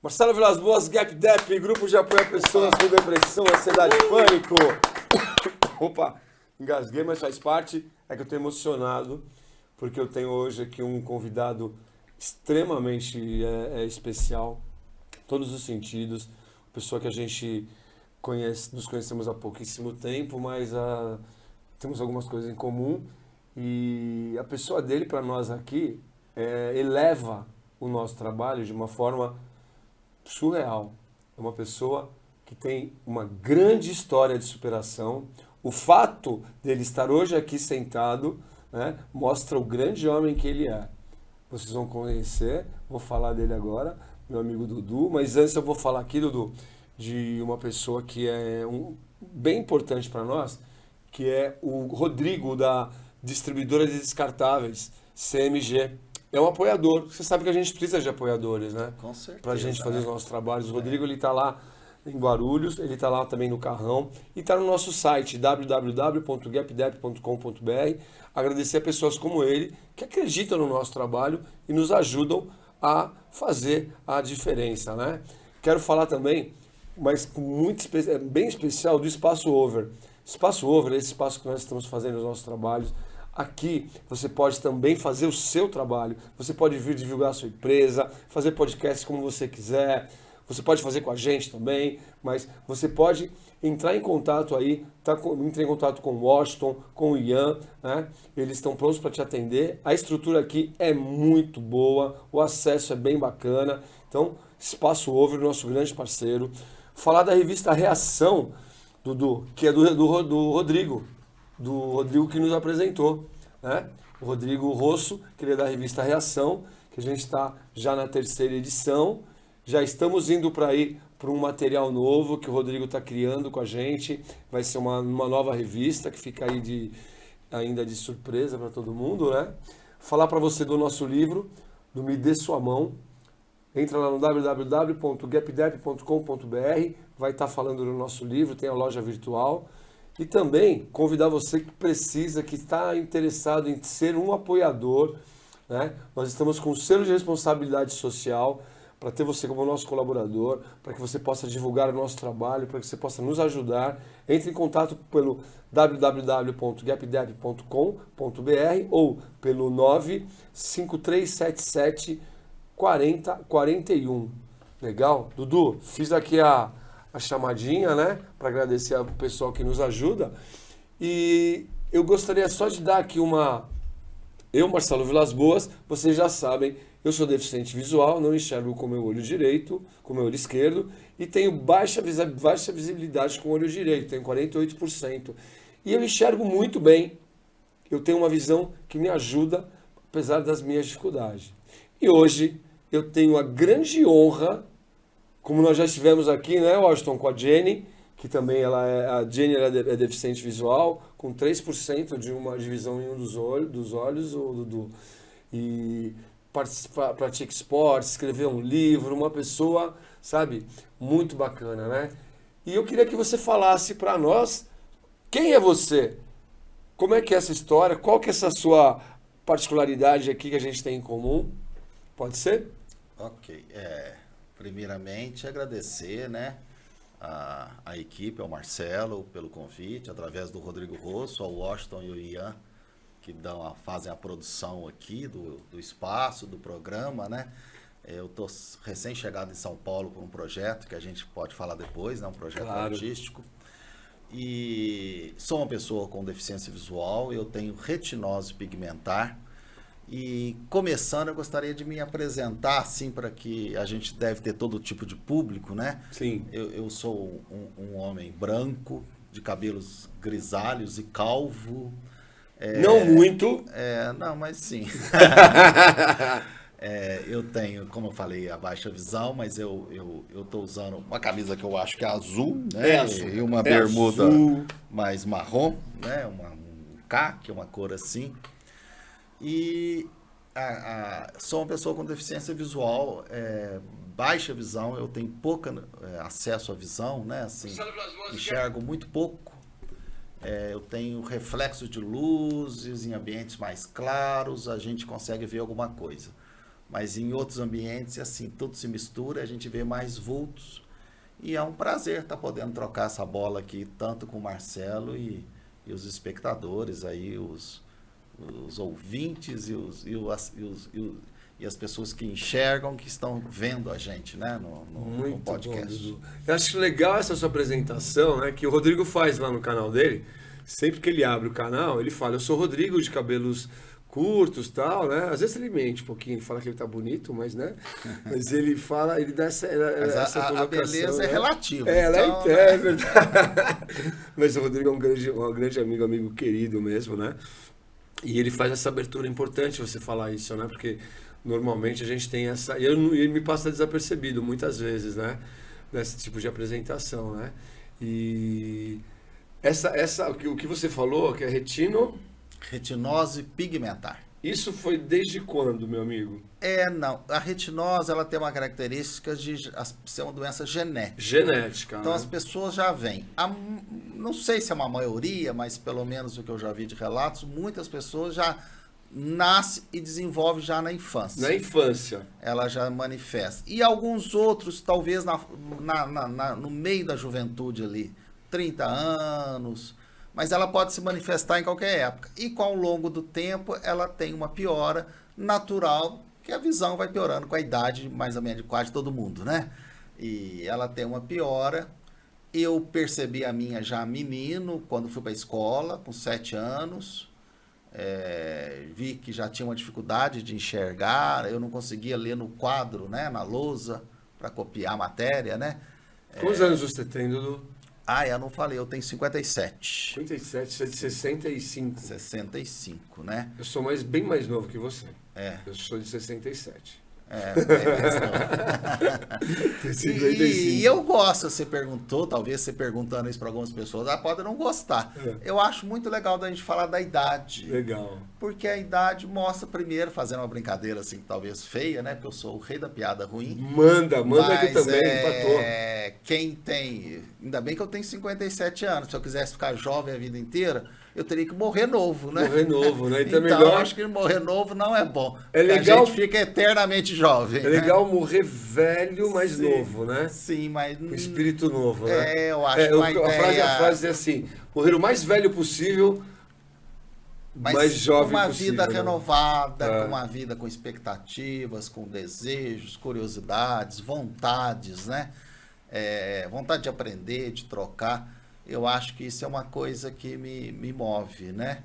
Marcelo Vilas Boas, Gap Dep, grupo de apoio a pessoas com depressão, ansiedade e pânico. Opa, engasguei, mas faz parte. É que eu estou emocionado, porque eu tenho hoje aqui um convidado extremamente especial, em todos os sentidos. Pessoa que a gente conhece, nos conhecemos há pouquíssimo tempo, mas temos algumas coisas em comum. E a pessoa dele, para nós aqui, eleva o nosso trabalho de uma forma surreal. É uma pessoa que tem uma grande história de superação. O fato dele estar hoje aqui sentado, né, mostra o grande homem que ele é. Vocês vão conhecer, vou falar dele agora, meu amigo Dudu. Mas antes eu vou falar aqui, Dudu, de uma pessoa que é bem importante para nós, que é o Rodrigo, da distribuidora de descartáveis, CMG. É um apoiador. Você sabe que a gente precisa de apoiadores, né? Com certeza. Pra gente fazer os nossos trabalhos. O Rodrigo, ele tá lá em Guarulhos, ele tá lá também no Carrão e tá no nosso site www.gapdep.com.br. Agradecer a pessoas como ele que acreditam no nosso trabalho e nos ajudam a fazer a diferença, né? Quero falar também, mas bem especial, do Espaço Over. Espaço Over é esse espaço que nós estamos fazendo os nossos trabalhos. Aqui você pode também fazer o seu trabalho. Você pode vir divulgar a sua empresa, fazer podcast como você quiser. Você pode fazer com a gente também, mas você pode entrar em contato aí, entrar em contato com o Washington, com o Ian, né? Eles estão prontos para te atender. A estrutura aqui é muito boa, o acesso é bem bacana. Então, Espaço Over, nosso grande parceiro. Falar da revista Reação, Dudu, que é do Rodrigo. Do Rodrigo que nos apresentou, né? O Rodrigo Rosso, que ele é da revista Reação, que a gente está já na 3ª edição. Já estamos indo para um material novo que o Rodrigo está criando com a gente. Vai ser uma nova revista que fica aí ainda de surpresa para todo mundo, né? Falar para você do nosso livro, do Me Dê Sua Mão. Entra lá no www.gapdep.com.br, vai estar falando do nosso livro, tem a loja virtual. E também convidar você que precisa, que está interessado em ser um apoiador, né? Nós estamos com um selo de responsabilidade social para ter você como nosso colaborador, para que você possa divulgar o nosso trabalho, para que você possa nos ajudar. Entre em contato pelo www.gapdep.com.br ou pelo 95377 4041. Legal? Dudu, fiz aqui a chamadinha, né, para agradecer ao pessoal que nos ajuda. E eu gostaria só de dar aqui Eu, Marcelo Vilas Boas, vocês já sabem, eu sou deficiente visual, não enxergo com o meu olho direito, com o meu olho esquerdo, e tenho baixa visibilidade com o olho direito, tenho 48%. E eu enxergo muito bem, eu tenho uma visão que me ajuda, apesar das minhas dificuldades. E hoje eu tenho a grande honra, como nós já estivemos aqui, né, Washington, com a Jenny, que também a Jenny é deficiente visual, com 3% de uma divisão em um dos olhos, Dudu. E pratica esporte, escreveu um livro, uma pessoa, sabe, muito bacana, né? E eu queria que você falasse para nós quem é você, como é que é essa história, qual que é essa sua particularidade aqui que a gente tem em comum, pode ser? Ok, primeiramente agradecer, né, a equipe, ao Marcelo pelo convite, através do Rodrigo Rosso, ao Washington e ao Ian, que fazem a produção aqui do espaço, do programa, né? Eu estou recém-chegado em São Paulo por um projeto que a gente pode falar depois, né? Um projeto artístico. E sou uma pessoa com deficiência visual, eu tenho retinose pigmentar. E começando, eu gostaria de me apresentar, assim, para que a gente deve ter todo tipo de público, né? Sim. Eu sou um homem branco, de cabelos grisalhos e calvo. Não muito. Não, mas sim. Eu tenho, como eu falei, a baixa visão, mas eu tô usando uma camisa que eu acho que é azul, né? E uma bermuda azul, mais marrom, né? Um caqui, uma cor assim. E sou uma pessoa com deficiência visual, baixa visão, eu tenho pouco acesso à visão, né? Assim, enxergo muito pouco. Eu tenho reflexo de luzes em ambientes mais claros, a gente consegue ver alguma coisa. Mas em outros ambientes, assim, tudo se mistura, a gente vê mais vultos. E é um prazer estar podendo trocar essa bola aqui, tanto com o Marcelo e os espectadores, aí, os ouvintes e as pessoas que enxergam, que estão vendo a gente, né, no podcast. Bom, Dudu. Eu acho legal essa sua apresentação, né, que o Rodrigo faz lá no canal dele. Sempre que ele abre o canal, ele fala: eu sou Rodrigo, de cabelos curtos, tal, né? Às vezes ele mente um pouquinho, ele fala que ele tá bonito, mas, né? Mas ele fala, ele dá essa a beleza, né, é relativa. Ela então, é verdade. Mas o Rodrigo é um grande amigo querido mesmo, né? E ele faz essa abertura, importante você falar isso, né? Porque normalmente a gente tem essa... E ele me passa desapercebido muitas vezes, né? Nesse tipo de apresentação, né? E o que você falou, que é retinose pigmentar. Isso foi desde quando, meu amigo? Não. A retinose, ela tem uma característica de ser uma doença genética. Genética, Então, né? as pessoas já vêm. Não sei se é uma maioria, mas pelo menos o que eu já vi de relatos, muitas pessoas já nascem e desenvolvem já na infância. Na infância. Ela já manifesta. E alguns outros, talvez no meio da juventude ali, 30 anos... Mas ela pode se manifestar em qualquer época. E com o longo do tempo, ela tem uma piora natural, que a visão vai piorando com a idade, mais ou menos, de quase todo mundo, né? E ela tem uma piora. Eu percebi a minha já menino, quando fui para a escola, com 7 anos. Vi que já tinha uma dificuldade de enxergar, eu não conseguia ler no quadro, né? Na lousa, para copiar a matéria, né? Quantos anos você tem, Dudu? Eu não falei, eu tenho 57. 57, você é de 65. 65, né? Eu sou bem mais novo que você. É. Eu sou de 67. E eu gosto, você perguntou, talvez você perguntando isso para algumas pessoas, podem não gostar. Eu acho muito legal da gente falar da idade. Legal. Porque a idade mostra, primeiro, fazendo uma brincadeira assim, talvez feia, né? Porque eu sou o rei da piada ruim. Manda aqui também, empatou. Quem tem... Ainda bem que eu tenho 57 anos. Se eu quisesse ficar jovem a vida inteira, eu teria que morrer novo, né? Morrer novo, né? Então, eu acho que morrer novo não é bom. É legal. A gente fica eternamente jovem. É legal morrer velho, mas novo, né? Sim, mas... Com espírito novo, né? Eu acho que a frase é assim: morrer o mais velho possível, mais jovem com uma possível. Vida né? renovada, com uma vida com expectativas, com desejos, curiosidades, vontades, né? Vontade de aprender, de trocar. Eu acho que isso é uma coisa que me move, né?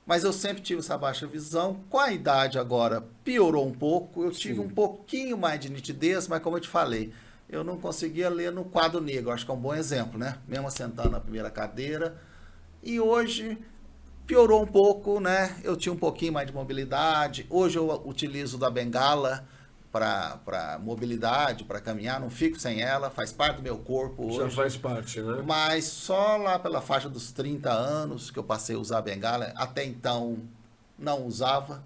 Mas eu sempre tive essa baixa visão. Com a idade agora piorou um pouco. Eu tive um pouquinho mais de nitidez, mas como eu te falei, eu não conseguia ler no quadro negro. Acho que é um bom exemplo, né? Mesmo sentando na primeira cadeira. E hoje piorou um pouco, né? Eu tinha um pouquinho mais de mobilidade. Hoje eu utilizo da bengala para mobilidade, para caminhar, não fico sem ela, faz parte do meu corpo hoje. Já faz parte, né? Mas só lá pela faixa dos 30 anos que eu passei a usar a bengala, até então não usava.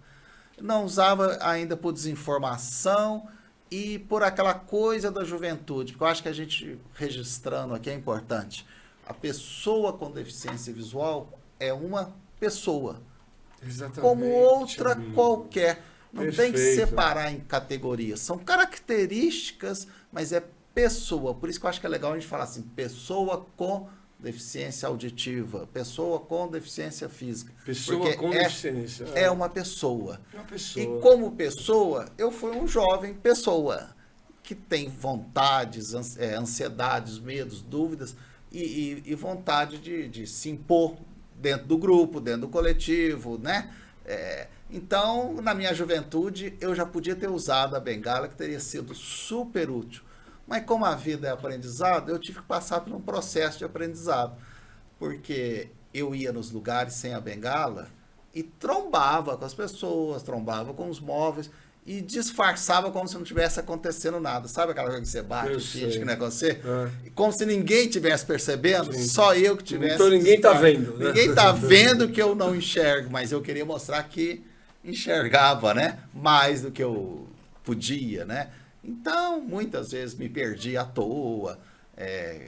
Não usava ainda por desinformação e por aquela coisa da juventude, porque eu acho que a gente registrando aqui é importante. A pessoa com deficiência visual é uma pessoa, Exatamente, como outra amigo. Qualquer. Não tem que Perfeito. separar em categorias. São características, mas é pessoa. Por isso que eu acho que é legal a gente falar assim, pessoa com deficiência auditiva, pessoa com deficiência física. Pessoa porque com deficiência. É uma pessoa. Uma pessoa. E como pessoa, eu fui um jovem pessoa que tem vontades, ansiedades, medos, dúvidas e vontade de se impor dentro do grupo, dentro do coletivo, né? Então, na minha juventude, eu já podia ter usado a bengala, que teria sido super útil. Mas como a vida é aprendizado, eu tive que passar por um processo de aprendizado. Porque eu ia nos lugares sem a bengala e trombava com as pessoas, trombava com os móveis e disfarçava como se não tivesse acontecendo nada. Sabe aquela coisa que você bate, finge que não é com você? Como se ninguém tivesse percebendo, só eu que tivesse. Então ninguém está vendo. Né? Ninguém está vendo que eu não enxergo, mas eu queria mostrar que enxergava, né? Mais do que eu podia, né? Então, muitas vezes me perdi à toa,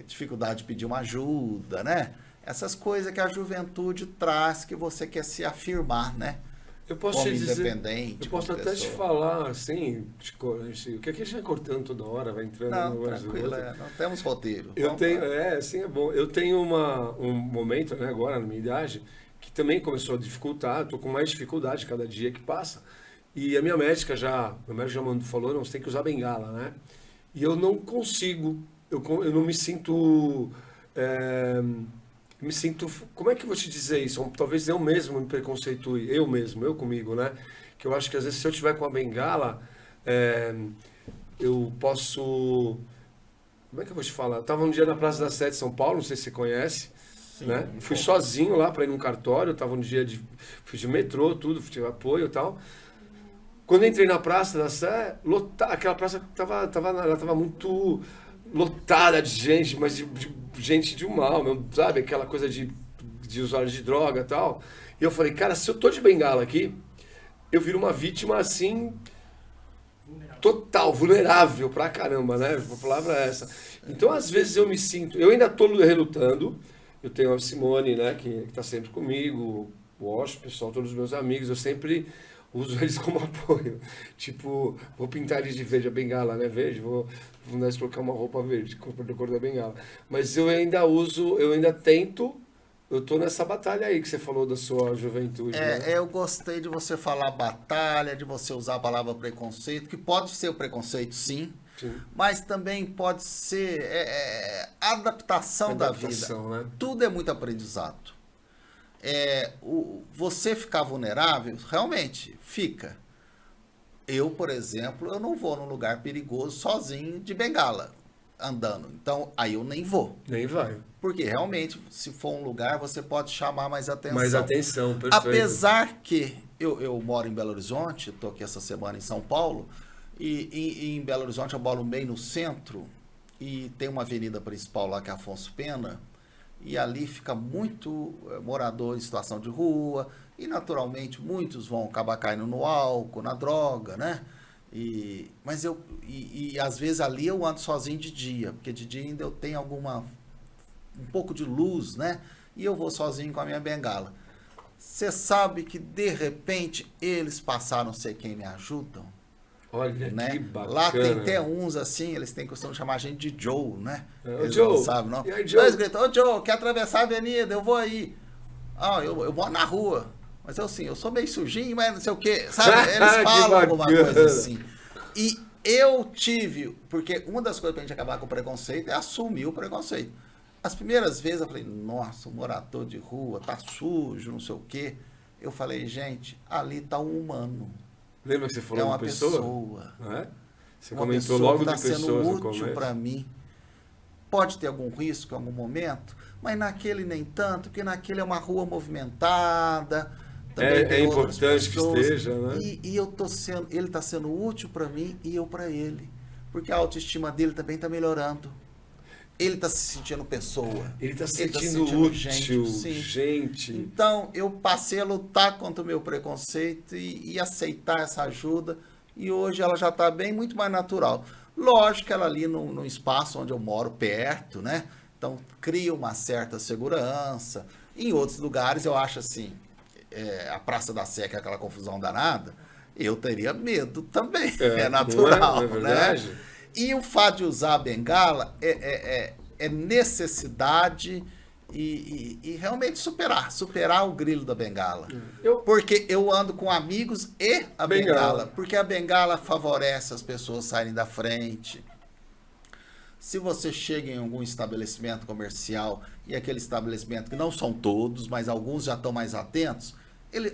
dificuldade de pedir uma ajuda, né? Essas coisas que a juventude traz, que você quer se afirmar, né? Eu posso como te dizer, independente, eu posso como até te pessoa. falar, assim, o que é que a gente vai cortando toda hora, vai entrando Não, no mais tranquilo, outro. não temos roteiro. Eu Vamos tenho, lá. assim é bom. Eu tenho um momento, né, agora na minha idade, que também começou a dificultar, eu tô com mais dificuldade cada dia que passa. E a minha médica meu médico já falou, não, você tem que usar bengala, né? E eu não consigo, eu não me sinto, me sinto, como é que eu vou te dizer isso? Talvez eu mesmo me preconceitue, eu comigo, né? Que eu acho que às vezes se eu tiver com a bengala, é, eu posso, como é que eu vou te falar? Eu tava um dia na Praça da Sé de São Paulo, não sei se você conhece, Sim, né? um Fui pouco. sozinho lá para ir num cartório, tava um dia fui de metrô, tudo, tive apoio e tal. Quando eu entrei na Praça da Sé, aquela praça ela tava muito lotada de gente, mas de gente de um mal, mesmo, sabe? Aquela coisa de usuários de droga e tal. E eu falei, cara, se eu tô de bengala aqui, eu viro uma vítima assim, total, vulnerável pra caramba, né? A palavra é essa. Então, às vezes eu me sinto, eu ainda tô relutando. Eu tenho a Simone, né, que tá sempre comigo, o Osh, o pessoal, todos os meus amigos, eu sempre uso eles como apoio. Tipo, vou pintar eles de verde a bengala, né? Verde, vou nós colocar uma roupa verde, da cor da bengala. Mas eu ainda uso, eu ainda tento, eu tô nessa batalha aí que você falou da sua juventude, né? Eu gostei de você falar batalha, de você usar a palavra preconceito, que pode ser o preconceito, sim, Sim. mas também pode ser adaptação da vida. Adaptação, né? Tudo é muito aprendizado. Você ficar vulnerável, realmente, fica. Eu, por exemplo, eu não vou num lugar perigoso sozinho de bengala, andando. Então, aí eu nem vou. Nem vai. Porque realmente, se for um lugar, você pode chamar mais Mais atenção. atenção, perfeito. Apesar que eu moro em Belo Horizonte, estou aqui essa semana em São Paulo, e em Belo Horizonte eu moro bem no centro, e tem uma avenida principal lá que é Afonso Pena, e ali fica muito morador em situação de rua, e naturalmente muitos vão acabar caindo no álcool, na droga, né? Mas às vezes ali eu ando sozinho de dia, porque de dia ainda eu tenho um pouco de luz, né? E eu vou sozinho com a minha bengala. Você sabe que de repente eles passaram a ser quem me ajudam, Olha né? que bacana. Lá tem até uns assim, eles têm costume de chamar a gente de Joe, né? Ô, Eles Joe. não sabem, não. E aí, Joe? Dois gritam, ô Joe, quer atravessar a avenida? Eu vou aí. Ah, eu moro na rua. Mas eu sou meio sujinho, mas não sei o quê. Sabe? Eles Que falam alguma bacana. coisa assim. E eu tive, porque uma das coisas pra gente acabar com o preconceito é assumir o preconceito. As primeiras vezes eu falei, nossa, o morador de rua tá sujo, não sei o quê. Eu falei, gente, ali tá um humano. Lembra que você falou É uma de pessoa? pessoa. Não é? Você Uma comentou pessoa logo que de está sendo pessoas no útil começo. para mim. Pode ter algum risco em algum momento, mas naquele nem tanto, porque naquele é uma rua movimentada. Também tem outras importante que pessoas, esteja, né? E ele está sendo útil para mim e eu para ele. Porque a autoestima dele também está melhorando. Ele está se sentindo pessoa. Ele está se tá sentindo útil, gente. Então, eu passei a lutar contra o meu preconceito e aceitar essa ajuda. E hoje ela já está bem, muito mais natural. Lógico que ela ali no espaço onde eu moro, perto, né? Então, cria uma certa segurança. Em outros lugares, eu acho assim, a Praça da Sé, que é aquela confusão danada, eu teria medo também. É natural, não é verdade? né? E o fato de usar a bengala é necessidade e realmente superar o grilo da bengala. Porque eu ando com amigos e a bengala. Porque a bengala favorece as pessoas saírem da frente. Se você chega em algum estabelecimento comercial, e aquele estabelecimento, que não são todos, mas alguns já estão mais atentos,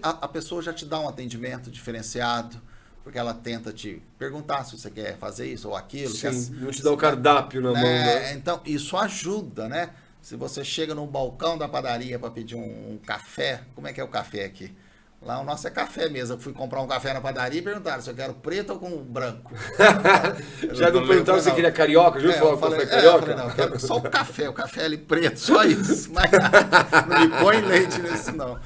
a pessoa já te dá um atendimento diferenciado, porque ela tenta te perguntar se você quer fazer isso ou aquilo. Sim, não te dá o cardápio na mão, né? Então, isso ajuda, né? Se você chega num balcão da padaria para pedir um café, como é que é o café aqui? Lá o nosso é café mesmo. Eu fui comprar um café na padaria e perguntaram se eu quero preto ou com branco. Já não perguntaram se você queria carioca? Já falou café carioca? Eu falei, não, eu quero só o café ali preto, só isso. Mas não me põe leite nisso, não.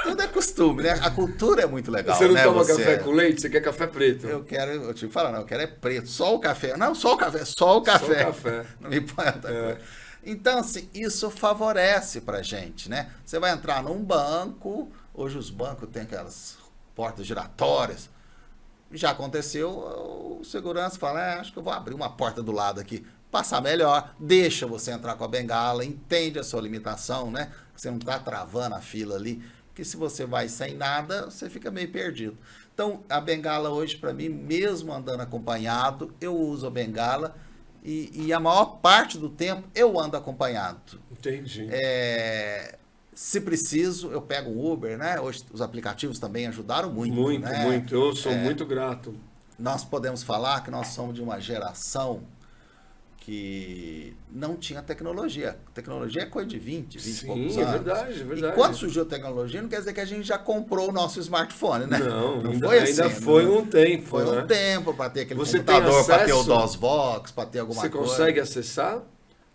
Tudo é costume, né? A cultura é muito legal, você não né? toma café com leite? Você quer café preto? Eu te falo, não, eu quero é preto, só o café. Não, só o café, só o café. Só o café. Não me põe outra coisa. Então, assim, isso favorece pra gente, né? Você vai entrar num banco, hoje os bancos têm aquelas portas giratórias. Já aconteceu, o segurança fala, acho que eu vou abrir uma porta do lado aqui, passar melhor, deixa você entrar com a bengala, entende a sua limitação, né? Você não está travando a fila ali, porque se você vai sem nada, você fica meio perdido. Então, a bengala hoje, para mim, mesmo andando acompanhado, eu uso a bengala e a maior parte do tempo eu ando acompanhado. Entendi. Se preciso, eu pego um Uber, né? Hoje os aplicativos também ajudaram muito. Muito, né? muito. Eu sou muito grato. Nós podemos falar que nós somos de uma geração que não tinha tecnologia. Tecnologia é coisa de 20 e poucos anos. É verdade, é verdade. E quando surgiu a tecnologia, não quer dizer que a gente já comprou o nosso smartphone, né? Não foi assim. Ainda foi um tempo. Foi um tempo para ter aquele Você computador, para ter o DOSBox, para ter alguma coisa. Você consegue acessar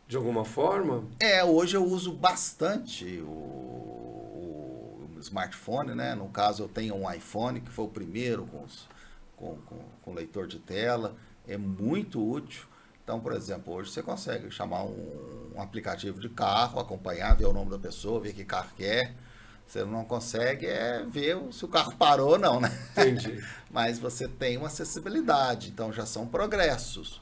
de alguma forma? Hoje eu uso bastante o smartphone, né? No caso, eu tenho um iPhone, que foi o primeiro com leitor de tela. É muito útil. Então, por exemplo, hoje você consegue chamar um aplicativo de carro, acompanhar, ver o nome da pessoa, ver que carro que é. Você não consegue ver se o carro parou ou não, né? Entendi. Mas você tem uma acessibilidade, então já são progressos.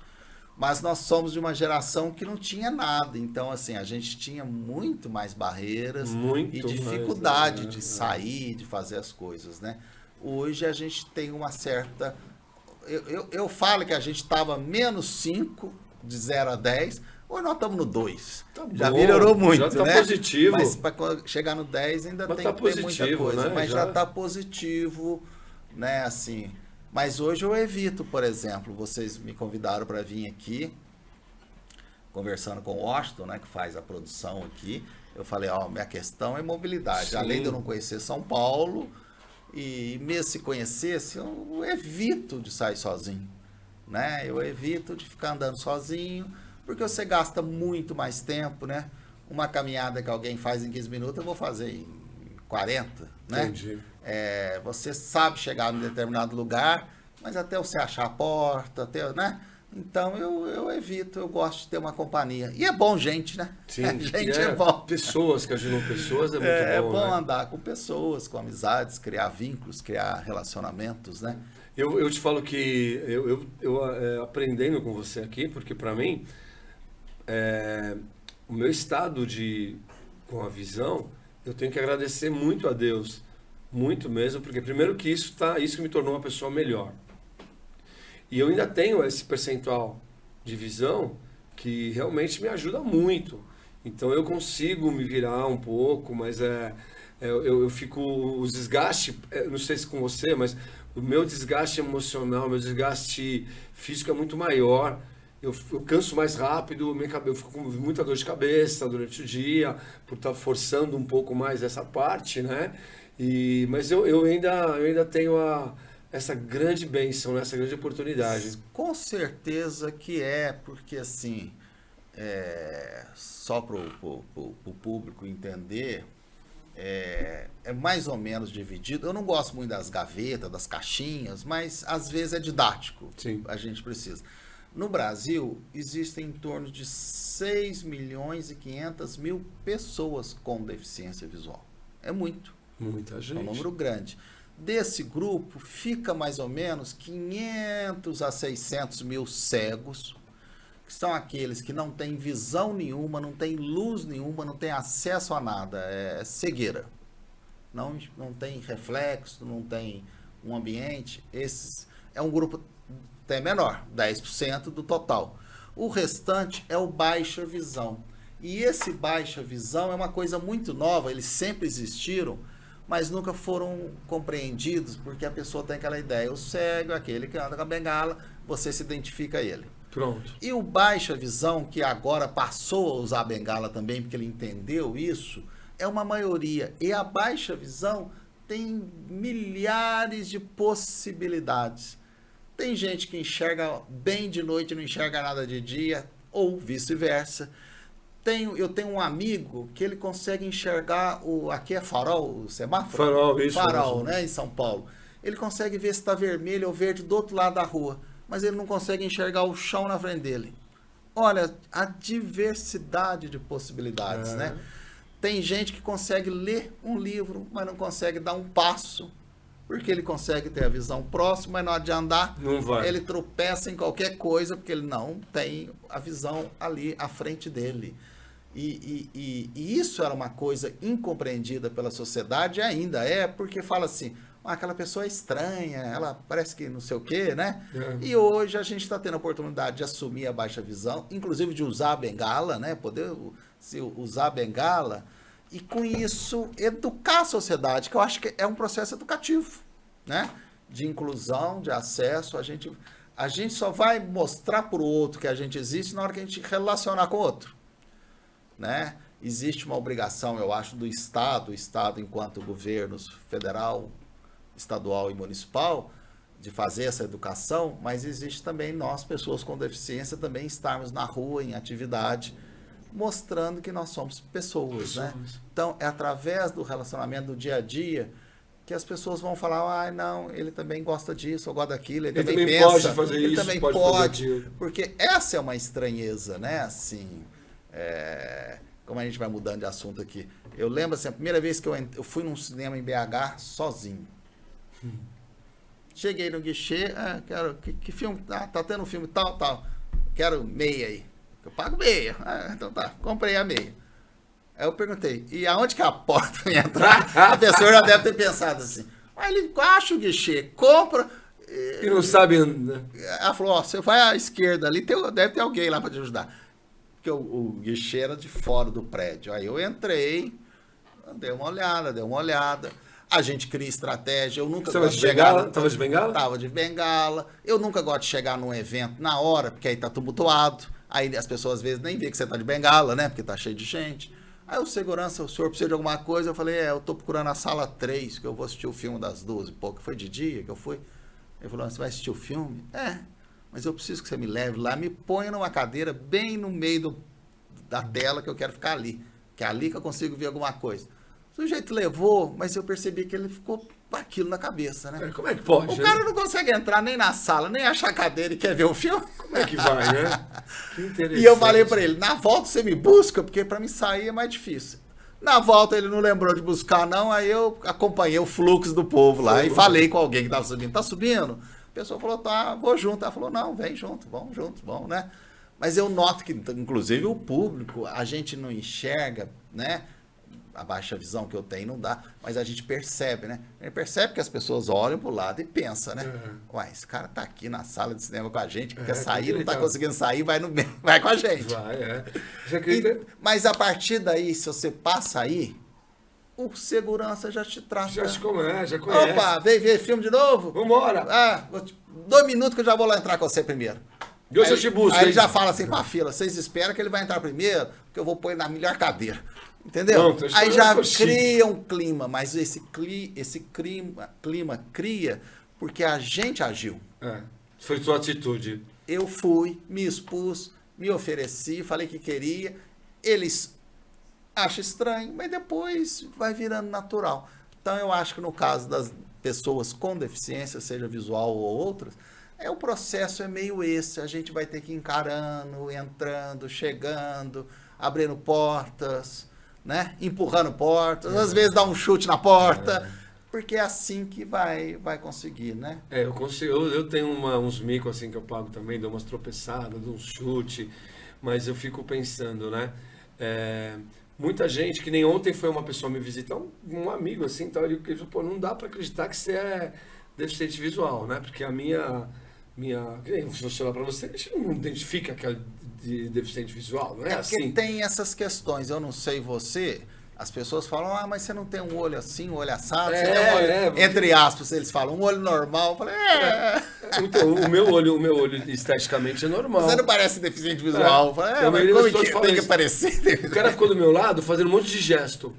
Mas nós somos de uma geração que não tinha nada. Então, assim, a gente tinha muito mais barreiras e dificuldade de sair, de fazer as coisas, né? Hoje a gente tem uma certa... Eu falo que a gente estava menos 5, de 0 a 10, hoje nós estamos no 2. Tá já bom, melhorou muito, já tá né? positivo. Mas para chegar no 10 ainda tem tá que positivo, ter muita coisa. né? Mas já está positivo, né? Assim, mas hoje eu evito, por exemplo, vocês me convidaram para vir aqui, conversando com o Washington, né, que faz a produção aqui. Eu falei, minha questão é mobilidade. Sim. Além de eu não conhecer São Paulo... E mesmo se conhecesse, eu evito de sair sozinho, né? Eu evito de ficar andando sozinho, porque você gasta muito mais tempo, né? Uma caminhada que alguém faz em 15 minutos, eu vou fazer em 40, né? Entendi. Você sabe chegar em determinado lugar, mas até você achar a porta, né? Então eu evito, eu gosto de ter uma companhia. E é bom gente, né? Sim, gente é bom. Pessoas que ajudam pessoas é muito bom. É bom né? andar com pessoas, com amizades, criar vínculos, criar relacionamentos, né? Eu te falo que eu aprendendo com você aqui, porque para mim o meu estado com a visão, eu tenho que agradecer muito a Deus, muito mesmo, porque primeiro que isso que me tornou uma pessoa melhor. E eu ainda tenho esse percentual de visão que realmente me ajuda muito. Então eu consigo me virar um pouco, mas eu fico... O desgaste, não sei se com você, mas o meu desgaste emocional, meu desgaste físico é muito maior. Eu canso mais rápido, eu fico com muita dor de cabeça durante o dia, por estar forçando um pouco mais essa parte, né? Mas eu ainda tenho essa grande bênção, né? Essa grande oportunidade. Com certeza que porque assim, só para o público entender, é mais ou menos dividido. Eu não gosto muito das gavetas, das caixinhas, mas às vezes é didático. Sim. A gente precisa. No Brasil, existem em torno de 6.500.000 pessoas com deficiência visual. É muito. Muita gente. É um número grande. Desse grupo, fica mais ou menos 500 a 600 mil cegos, que são aqueles que não têm visão nenhuma, não têm luz nenhuma, não têm acesso a nada, é cegueira. Não tem reflexo, não tem um ambiente. Esses é um grupo até menor, 10% do total. O restante é o baixa visão. E esse baixa visão é uma coisa muito nova, eles sempre existiram, mas nunca foram compreendidos, porque a pessoa tem aquela ideia, o cego é aquele que anda com a bengala, você se identifica a ele. Pronto. E o baixa visão, que agora passou a usar a bengala também, porque ele entendeu isso, é uma maioria. E a baixa visão tem milhares de possibilidades. Tem gente que enxerga bem de noite e não enxerga nada de dia, ou vice-versa. Eu tenho um amigo que ele consegue enxergar aqui é farol, o semáforo? Farol, isso. Farol, né, em São Paulo. Ele consegue ver se está vermelho ou verde do outro lado da rua, mas ele não consegue enxergar o chão na frente dele. Olha, a diversidade de possibilidades, né? Tem gente que consegue ler um livro, mas não consegue dar um passo porque ele consegue ter a visão próxima, mas na hora de andar, Não vai. ele tropeça em qualquer coisa, porque ele não tem a visão ali à frente dele. E isso era uma coisa incompreendida pela sociedade, e ainda é, porque fala assim, aquela pessoa é estranha, ela parece que não sei o quê, né? E hoje a gente está tendo a oportunidade de assumir a baixa visão, inclusive de usar a bengala, né? Poder usar a bengala, e com isso educar a sociedade, que eu acho que é um processo educativo, né? De inclusão, de acesso. A gente só vai mostrar para o outro que a gente existe na hora que a gente relacionar com o outro, né? Existe uma obrigação, eu acho, do Estado, o Estado enquanto governos federal, estadual e municipal, de fazer essa educação, mas existe também nós, pessoas com deficiência, também estarmos na rua, em atividade, mostrando que nós somos pessoas, né? Então, é através do relacionamento do dia a dia que as pessoas vão falar, não, ele também gosta disso, ou gosta daquilo, ele também pensa, pode fazer ele isso, também pode, porque essa é uma estranheza, né? Assim, como a gente vai mudando de assunto aqui. Eu lembro, assim, a primeira vez que eu fui num cinema em BH sozinho. Cheguei no guichê, quero, que filme, tá tendo um filme tal, quero meia aí. Eu pago meia. Então tá, comprei a meia. Aí eu perguntei, e aonde que é a porta pra entrar? A pessoa já deve ter pensado assim, mas ele acha o guichê, compra... E não sabe, né? Ela falou, você vai à esquerda ali, deve ter alguém lá para te ajudar. Porque o guichê era de fora do prédio. Aí eu entrei, dei uma olhada. A gente cria estratégia. Eu nunca gosto de chegar... Tava de bengala? Tava de bengala. Eu nunca gosto de chegar num evento na hora, porque aí tá tumultuado. Aí as pessoas às vezes nem vê que você tá de bengala, né? Porque tá cheio de gente. Aí o segurança, o senhor precisa de alguma coisa? Eu falei, eu tô procurando a sala 3, que eu vou assistir o filme das 12 e pouco. Foi de dia que eu fui. Ele falou, você vai assistir o filme? Mas eu preciso que você me leve lá, me ponha numa cadeira bem no meio da tela, que eu quero ficar ali. Que é ali que eu consigo ver alguma coisa. O sujeito levou, mas eu percebi que ele ficou com aquilo na cabeça, né? Como é que pode? O cara não consegue entrar nem na sala, nem achar a cadeira e quer ver o filme. Como é que vai, né? Que interessante. E eu falei pra ele, na volta você me busca, porque pra mim sair é mais difícil. Na volta ele não lembrou de buscar, não, aí eu acompanhei o fluxo do povo lá e falei com alguém que tava subindo. Tá subindo? A pessoa falou, tá, vou junto. Ela falou, não, vem junto, vamos junto, vamos, né? Mas eu noto que, inclusive, o público, a gente não enxerga, né? A baixa visão que eu tenho não dá, mas a gente percebe, né? A gente percebe que as pessoas olham pro lado e pensam, né? Uai, esse cara tá aqui na sala de cinema com a gente, quer sair, não tá conseguindo sair, vai com a gente. Vai, Você acredita? Mas a partir daí, se você passa aí, o segurança já te trata. Já conhece. Opa, veio ver filme de novo? Vambora. 2 minutos que eu já vou lá entrar com você primeiro. Deus eu te busco. Aí ele já fala assim pra fila, vocês esperam que ele vai entrar primeiro, porque eu vou pôr ele na melhor cadeira. Entendeu? Não, aí já cria um clima, mas esse clima cria porque a gente agiu. Foi sua atitude. Eu fui, me expus, me ofereci, falei que queria. Eles acham estranho, mas depois vai virando natural. Então eu acho que no caso das pessoas com deficiência, seja visual ou outras, o processo é meio esse. A gente vai ter que ir encarando, entrando, chegando, abrindo portas, né? Empurrando portas, às vezes dá um chute na porta, porque é assim que vai conseguir, né? Eu consigo. Eu tenho uns micos assim que eu pago também, dou umas tropeçadas, dou um chute, mas eu fico pensando, né? Muita gente, que nem ontem foi uma pessoa me visitar, um amigo assim, então ele falou, pô, não dá para acreditar que você é deficiente visual, né? Porque a minha se eu falar para você, a gente não identifica que é de deficiente visual, não é assim? Porque tem essas questões, eu não sei você, as pessoas falam, mas você não tem um olho assim, um olho assado, você tem um olho, entre aspas, eles falam, um olho normal, eu falei, Então, o meu olho esteticamente é normal. Você não parece deficiente visual, eu falei, mas como que tem que parecer? O cara ficou do meu lado fazendo um monte de gesto.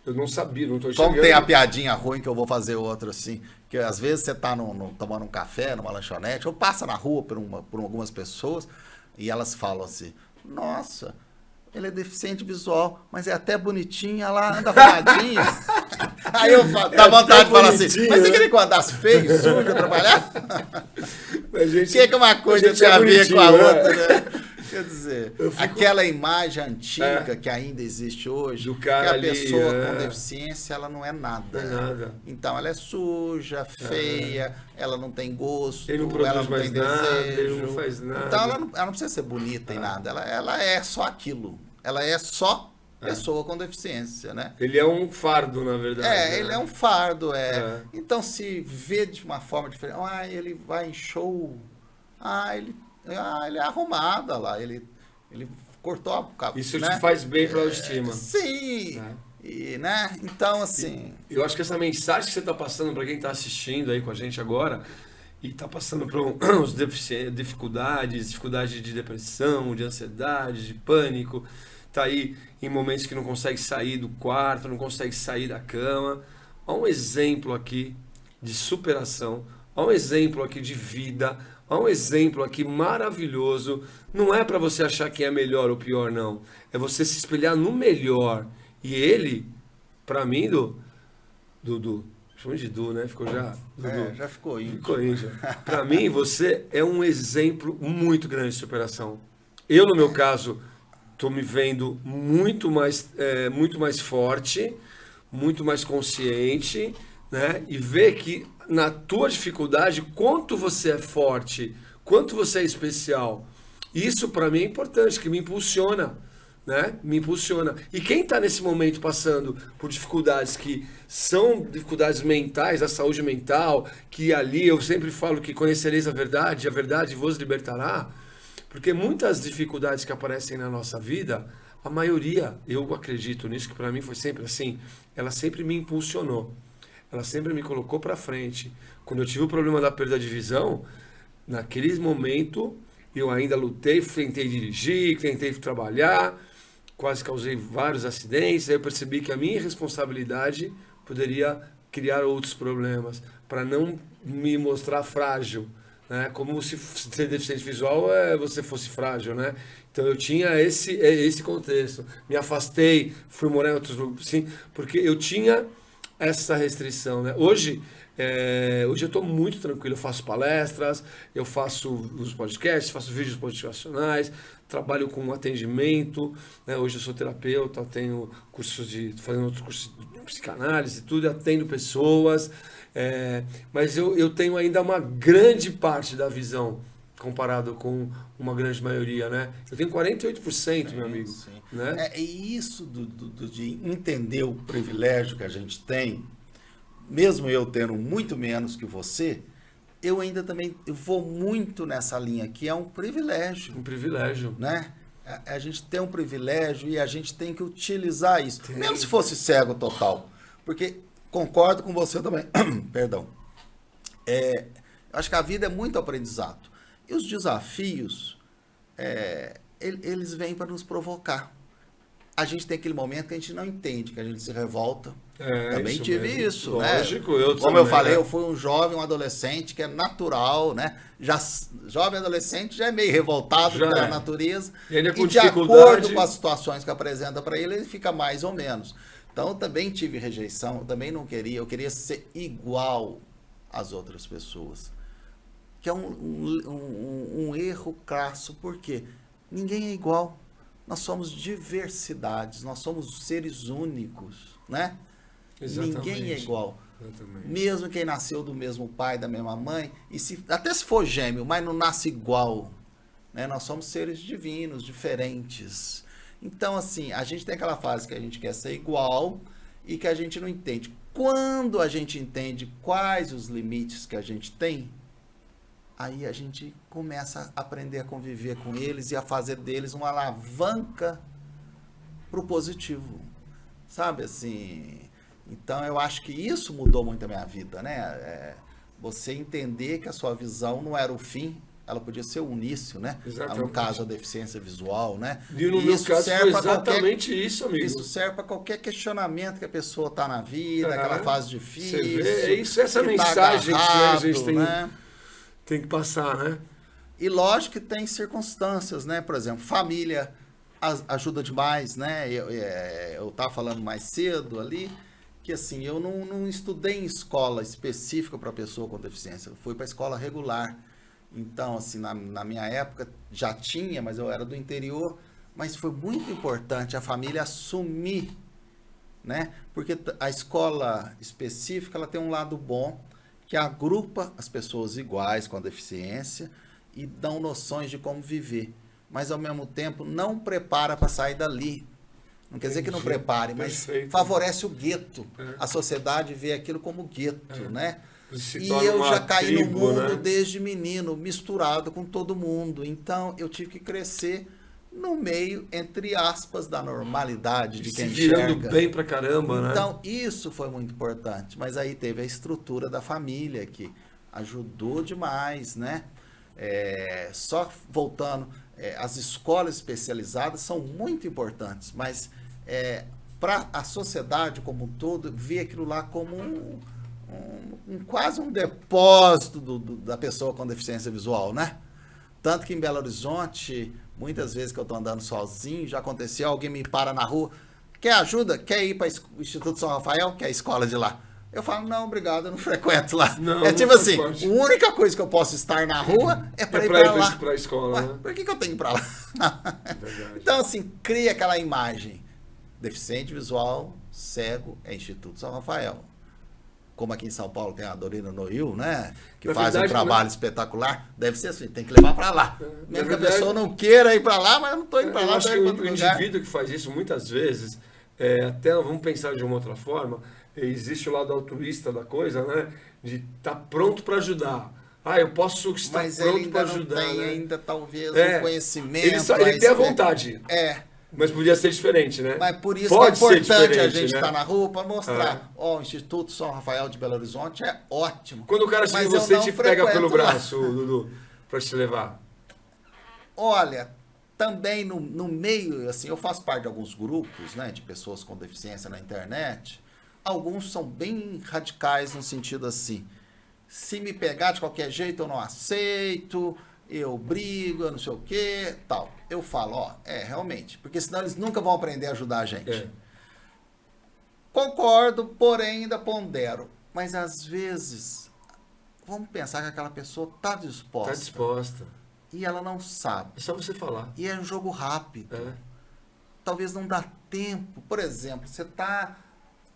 Eu não sabia, não tô enxergando. Como tem a piadinha ruim que eu vou fazer outra assim, que às vezes você tá tomando um café, numa lanchonete, ou passa na rua por algumas pessoas, e elas falam assim, nossa, ele é deficiente visual, mas é até bonitinho, ela anda arrumadinha. Aí eu dá vontade de falar assim, mas você queria que eu andasse feio, sujo, trabalhar? O que uma coisa tem a ver com a outra, né? Quer dizer, aquela imagem antiga que ainda existe hoje, do cara que a ali, pessoa com deficiência, ela não é nada. Não é nada. Então ela é suja, feia, ela não tem gosto, Ele não produz ela não mais tem nada, desejo. ele não faz nada. Então ela não precisa ser bonita em nada, ela é só aquilo. Ela é só pessoa com deficiência, né? Ele é um fardo, na verdade. Ele é um fardo, Então, se vê de uma forma diferente, ele vai em show, ele é arrumado lá, ele cortou a cabelo. Isso te faz bem para a autoestima. Sim, e, né? Então, assim... Eu acho que essa mensagem que você está passando para quem está assistindo aí com a gente agora, e está passando por dificuldade de depressão, de ansiedade, de pânico, está aí em momentos que não consegue sair do quarto, não consegue sair da cama. Há um exemplo aqui de superação, há um exemplo aqui de vida, há um exemplo aqui maravilhoso. Não é para você achar que é melhor ou pior, não. É você se espelhar no melhor. E ele, para mim, Dudu, chama de Du, né? Ficou já... Dudu. Já ficou íntimo. Ficou íntimo. Para mim, você é um exemplo muito grande de superação. Eu, no meu caso... Estou me vendo muito mais forte, muito mais consciente, né? E ver que na tua dificuldade, quanto você é forte, quanto você é especial. Isso para mim é importante, que me impulsiona, né? Me impulsiona. E quem está nesse momento passando por dificuldades que são dificuldades mentais, da saúde mental, que ali eu sempre falo que conhecereis a verdade vos libertará. Porque muitas dificuldades que aparecem na nossa vida, a maioria, eu acredito nisso, que para mim foi sempre assim, ela sempre me impulsionou. Ela sempre me colocou para frente. Quando eu tive o problema da perda de visão, naquele momento, eu ainda lutei, tentei dirigir, tentei trabalhar, quase causei vários acidentes, aí eu percebi que a minha responsabilidade poderia criar outros problemas, para não me mostrar frágil. Né? Como se ser deficiente visual você fosse frágil, né? Então eu tinha esse contexto. Me afastei, fui morar em outros lugares, sim, porque eu tinha essa restrição, né? Hoje eu estou muito tranquilo, eu faço palestras, eu faço os podcasts, faço vídeos motivacionais, trabalho com atendimento, né? Hoje eu sou terapeuta, tenho fazendo outros cursos de psicanálise e tudo, atendo pessoas. Mas eu tenho ainda uma grande parte da visão comparado com uma grande maioria, né? Eu tenho 48%, meu amigo. Sim. Né? E isso de entender o privilégio que a gente tem, mesmo eu tendo muito menos que você, eu ainda também vou muito nessa linha, que é um privilégio. Um privilégio. Né? A gente tem um privilégio e a gente tem que utilizar isso. Mesmo se fosse cego total. Porque... Concordo com você também. Perdão. Acho que a vida é muito aprendizado. E os desafios, eles vêm para nos provocar. A gente tem aquele momento que a gente não entende, que a gente se revolta. Também tive mesmo. Isso. Lógico, né? eu Como eu falei, eu fui um jovem, um adolescente, que é natural, né? Jovem adolescente já é meio revoltado pela natureza. E de acordo com as situações que apresenta para ele fica mais ou menos. Então, eu também tive rejeição, eu também não queria, eu queria ser igual às outras pessoas. Que é um erro crasso, porque ninguém é igual. Nós somos diversidades, nós somos seres únicos, né? Exatamente. Ninguém é igual. Exatamente. Mesmo quem nasceu do mesmo pai, da mesma mãe, até se for gêmeo, mas não nasce igual. Né? Nós somos seres divinos, diferentes. Então, assim, a gente tem aquela fase que a gente quer ser igual e que a gente não entende. Quando a gente entende quais os limites que a gente tem, aí a gente começa a aprender a conviver com eles e a fazer deles uma alavanca para o positivo. Sabe, assim... Então, eu acho que isso mudou muito a minha vida, né? Você entender que a sua visão não era o fim, ela podia ser o início, né? Exatamente. No caso, a deficiência visual, né? E no meu caso foi exatamente isso, amigo. Isso serve para qualquer questionamento que a pessoa está na vida, aquela fase difícil. Você vê, isso, essa mensagem que a gente tem que passar, né? E lógico que tem circunstâncias, né? Por exemplo, família ajuda demais, né? Eu estava falando mais cedo ali, que assim, eu não estudei em escola específica para pessoa com deficiência, eu fui para a escola regular. Então, assim, na minha época já tinha, mas eu era do interior, mas foi muito importante a família assumir, né? Porque a escola específica, ela tem um lado bom, que agrupa as pessoas iguais com a deficiência e dão noções de como viver, mas ao mesmo tempo não prepara para sair dali. Não quer dizer que não prepare, mas favorece o gueto. A sociedade vê aquilo como gueto, né? E eu já caí no mundo, né? Desde menino, misturado com todo mundo. Então, eu tive que crescer no meio, entre aspas, da normalidade de quem enxerga. Se virando bem pra caramba, né? Então, isso foi muito importante. Mas aí teve a estrutura da família, que ajudou demais, né? Só voltando, as escolas especializadas são muito importantes, mas para a sociedade como um todo, ver aquilo lá como quase um depósito da pessoa com deficiência visual, né? Tanto que em Belo Horizonte, muitas vezes que eu estou andando sozinho, já aconteceu, alguém me para na rua, quer ajuda? Quer ir para o Instituto São Rafael, que é a escola de lá? Eu falo, não, obrigado, eu não frequento lá. Não, tipo assim, a única coisa que eu posso estar na rua é para ir para lá. Para a escola, né? Por que eu tenho que ir para lá? Então, assim, cria aquela imagem. Deficiente visual, cego, é Instituto São Rafael. Como aqui em São Paulo tem a Dorina Noil, né? Que faz um trabalho espetacular. Deve ser assim, tem que levar para lá. Mesmo que a pessoa não queira ir para lá, mas eu não estou indo para lá. Eu acho que o indivíduo que faz isso, muitas vezes, até vamos pensar de uma outra forma, existe o lado altruísta da coisa, né? De estar pronto para ajudar. Eu posso estar pronto para ajudar. Mas ele né? ainda talvez o conhecimento. Ele tem a vontade. Mas podia ser diferente, né? Mas por isso que é importante a gente estar na rua para mostrar. O Instituto São Rafael de Belo Horizonte é ótimo. Quando o cara chega em você e te pega pelo braço, Dudu, para te levar. Olha, também no meio, assim, eu faço parte de alguns grupos, né, de pessoas com deficiência na internet. Alguns são bem radicais no sentido assim, se me pegar de qualquer jeito eu não aceito, eu brigo, eu não sei o que, tal. Eu falo, realmente, porque senão eles nunca vão aprender a ajudar a gente. Concordo, porém ainda pondero. Mas às vezes, vamos pensar que aquela pessoa está disposta. Está disposta. E ela não sabe. É só você falar. E é um jogo rápido. Talvez não dá tempo. Por exemplo, você está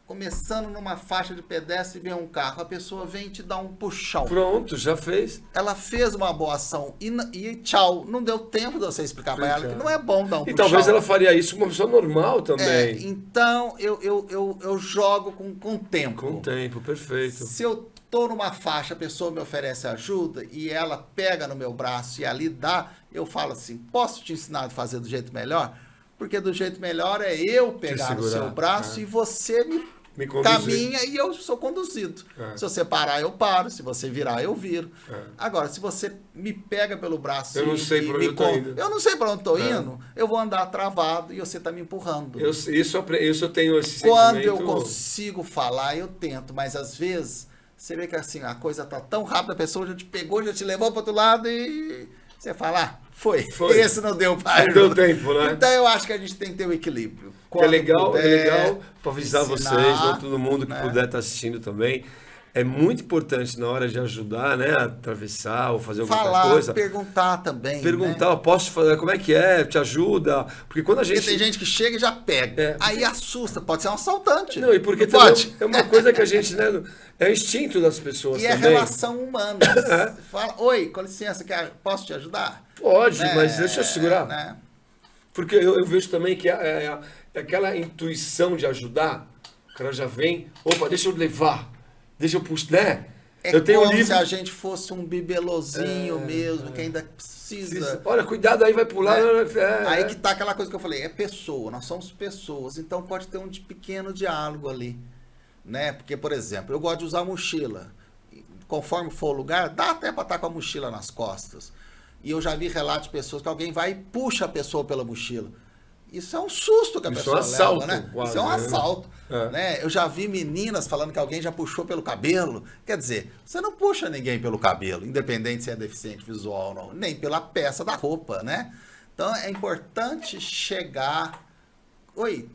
começando numa faixa de pedestre e vem um carro, a pessoa vem e te dá um puxão. Pronto, já fez. Ela fez uma boa ação e tchau, não deu tempo de você explicar para ela que não é bom dar um puxão. E talvez ela faria isso com uma pessoa normal também. Então, eu jogo com tempo. Com tempo, perfeito. Se eu tô numa faixa, a pessoa me oferece ajuda e ela pega no meu braço e ali dá, eu falo assim, posso te ensinar a fazer do jeito melhor? Porque do jeito melhor é eu pegar no seu braço e você me caminha e eu sou conduzido. Se você parar, eu paro. Se você virar, eu viro. Agora, se você me pega pelo braço eu não sei para onde eu tô indo. Eu não sei para onde estou indo, eu vou andar travado e você está me empurrando. Isso eu tenho esse Quando sentimento. eu consigo falar, eu tento. Mas às vezes, você vê que assim, a coisa está tão rápida, a pessoa já te pegou, já te levou para outro lado e você fala, foi. Esse não deu para não deu tempo, né? Então eu acho que a gente tem que ter o equilíbrio. É legal para avisar vocês, ou todo mundo que puder estar assistindo também. É muito importante na hora de ajudar, né? A atravessar ou fazer alguma coisa. Perguntar também. Perguntar, posso fazer, como é que é? Te ajuda? Porque quando a gente. Porque tem gente que chega e já pega. Aí assusta, pode ser um assaltante. Não, e porque pode. É uma coisa que a gente, né? É o instinto das pessoas também. E é relação humana. Fala, oi, com licença, posso te ajudar? Pode, mas deixa eu segurar. Porque eu vejo também que aquela intuição de ajudar, o cara já vem, opa, deixa eu levar, deixa eu puxar, né? Eu tenho como se a gente fosse um bibelozinho mesmo, que ainda precisa. Olha, cuidado aí, vai pular. Aí que tá aquela coisa que eu falei, é pessoa, nós somos pessoas, então pode ter um pequeno diálogo ali, né? Porque, por exemplo, eu gosto de usar mochila, conforme for o lugar, dá até para estar com a mochila nas costas. E eu já vi relatos de pessoas que alguém vai e puxa a pessoa pela mochila. Isso é um susto que a pessoa leva, né? Isso é um assalto. Né? Eu já vi meninas falando que alguém já puxou pelo cabelo. Quer dizer, você não puxa ninguém pelo cabelo, independente se é deficiente visual ou não, nem pela peça da roupa, né? Então é importante chegar. Oi,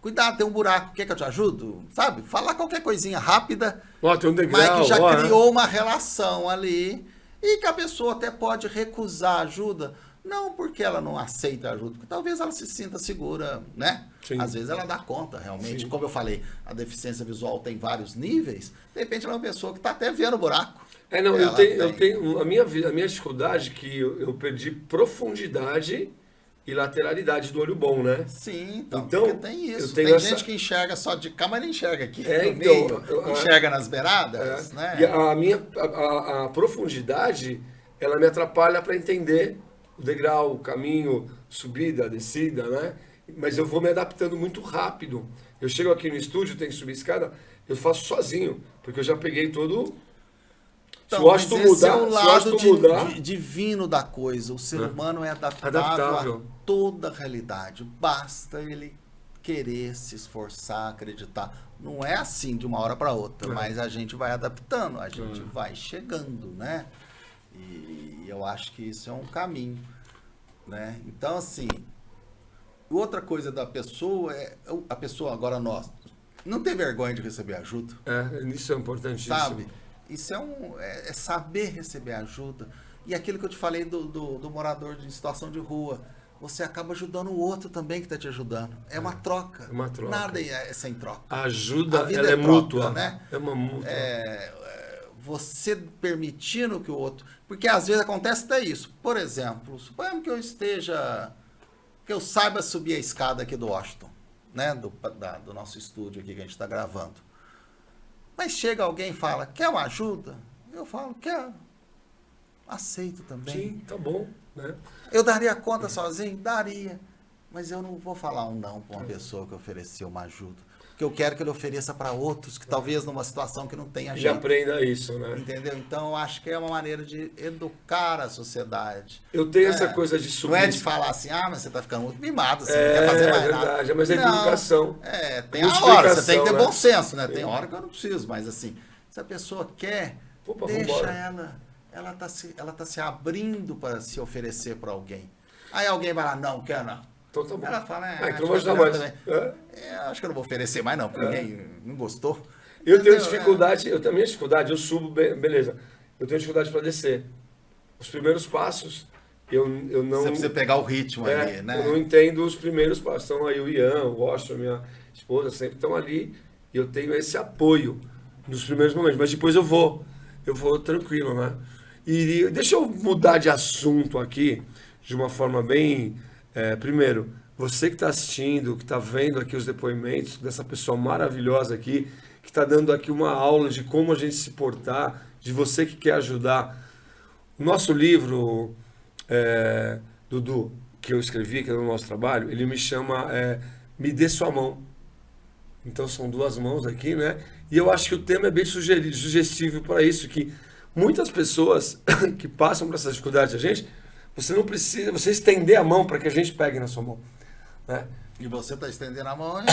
cuidado, tem um buraco, quer que eu te ajudo? Sabe? Falar qualquer coisinha rápida, tem um degrau, mas que já criou uma relação ali. E que a pessoa até pode recusar ajuda, não porque ela não aceita ajuda, porque talvez ela se sinta segura, né? Sim. Às vezes ela dá conta, realmente. Sim. Como eu falei, a deficiência visual tem vários níveis. De repente ela é uma pessoa que está até vendo o buraco. Não, Ela eu tem- tenho a minha dificuldade é que eu perdi profundidade e lateralidade do olho bom, né? Sim, então, Então, porque tem eu isso. tenho Tem essa- gente que enxerga só de cá, mas não enxerga aqui no então, meio, enxerga nas beiradas, né? E a profundidade, ela me atrapalha para entender o degrau, o caminho, subida, descida, né? Mas eu vou me adaptando muito rápido. Eu chego aqui no estúdio, tenho que subir escada, eu faço sozinho, porque eu já peguei todo. Então, se o Washington mas esse mudar, é o se o lado Washington mudar, divino da coisa. O ser humano é adaptável Adaptável. a toda a realidade. Basta ele querer se esforçar, acreditar. Não é assim de uma hora para outra, mas a gente vai adaptando, a gente vai chegando, né? E eu acho que isso é um caminho, né? Então, assim, outra coisa da pessoa é a pessoa agora nós não ter vergonha de receber ajuda. isso é importantíssimo. Sabe? Isso é saber receber ajuda. E aquilo que eu te falei do morador de situação de rua. Você acaba ajudando o outro também que está te ajudando. É uma troca. É uma troca. Nada é sem troca. A ajuda, A vida ela é troca, mútua. né? É uma mútua. Você permitindo que o outro... Porque às vezes acontece até isso. Por exemplo, suponhamos que eu esteja... Que eu saiba subir a escada aqui do Washington. Né? Do nosso estúdio aqui que a gente está gravando. Mas chega alguém e fala, quer uma ajuda? Eu falo, quero. Aceito também. Sim, tá bom. Né? Eu daria conta sozinho? Daria. Mas eu não vou falar um não para uma pessoa que ofereceu uma ajuda. Porque eu quero que ele ofereça para outros que talvez numa situação que não tenha Já jeito. aprenda isso, né? Entendeu? Então, eu acho que é uma maneira de educar a sociedade. Eu tenho essa coisa de subir. Não é de falar assim, mas você está ficando muito mimado, você não quer fazer mais nada. Verdade, mas é Não, educação. Tem a hora, você tem que ter né? bom senso, né? Tem hora que eu não preciso, mas assim, se a pessoa quer, Opa, deixa vambora. ela tá se abrindo para se oferecer para alguém. Aí alguém vai lá, não, quer não. Então tá bom. Ela fala, então acho não vou que ajudar eu mais. também. Acho que eu não vou oferecer mais não, porque ninguém não gostou. Eu tenho Entendeu? dificuldade, a minha dificuldade, eu subo, beleza. Eu tenho dificuldade para descer. Os primeiros passos, eu não... Você precisa pegar o ritmo ali, né? Eu não entendo os primeiros passos. Então aí o Ian, o Washington, minha esposa, sempre estão ali e eu tenho esse apoio nos primeiros momentos. Mas depois eu vou tranquilo, né? E deixa eu mudar de assunto aqui de uma forma bem... primeiro, você que está assistindo, que está vendo aqui os depoimentos dessa pessoa maravilhosa aqui, que está dando aqui uma aula de como a gente se portar, de você que quer ajudar. O nosso livro, Dudu, que eu escrevi, que é do nosso trabalho, ele me chama Me Dê Sua Mão. Então são duas mãos aqui, né? E eu acho que o tema é bem sugestivo para isso, que muitas pessoas que passam por essas dificuldades a gente, você não precisa, você estender a mão para que a gente pegue na sua mão. Né? E você está estendendo a mão, hein?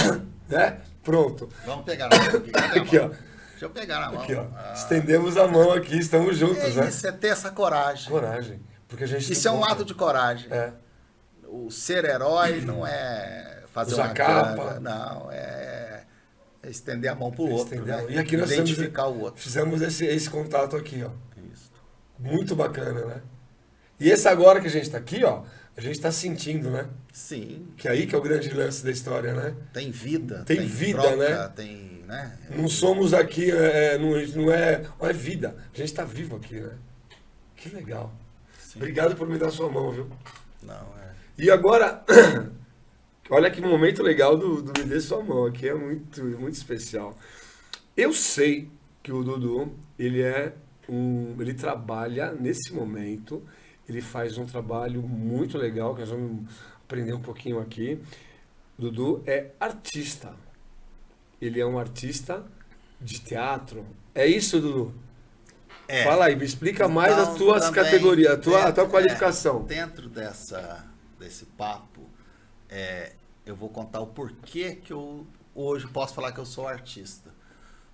Pronto. Vamos pegar na mão aqui. Cadê a Aqui, mão? ó. Deixa eu pegar na mão. Aqui, ó. Estendemos a mão aqui, estamos juntos, né? Isso é ter essa coragem. Coragem. Porque a gente Isso é um conta. ato de coragem. O ser herói não é fazer Usar uma capa. ganga, não, é estender a mão pro outro, Estender a né? mão. E aqui nós identificar o outro. fizemos esse contato aqui, ó. Isso. Muito bacana, né? E esse agora que a gente está aqui, ó, a gente está sentindo, né? Sim. Que aí que é o grande lance da história, né? Tem vida. Tem vida, troca, né? Tem, né? Não somos aqui, não é vida. A gente está vivo aqui, né? Que legal. Sim. Obrigado por me dar sua mão, viu? Não, E agora, olha que momento legal do Me Dê Sua Mão aqui, é muito, muito especial. Eu sei que o Dudu, ele trabalha nesse momento, ele faz um trabalho muito legal, que nós vamos aprender um pouquinho aqui. O Dudu é artista. Ele é um artista de teatro. É isso, Dudu? Fala aí, me explica mais Então, as tuas também, categorias, a tua qualificação. Dentro desse papo, eu vou contar o porquê que eu hoje posso falar que eu sou artista.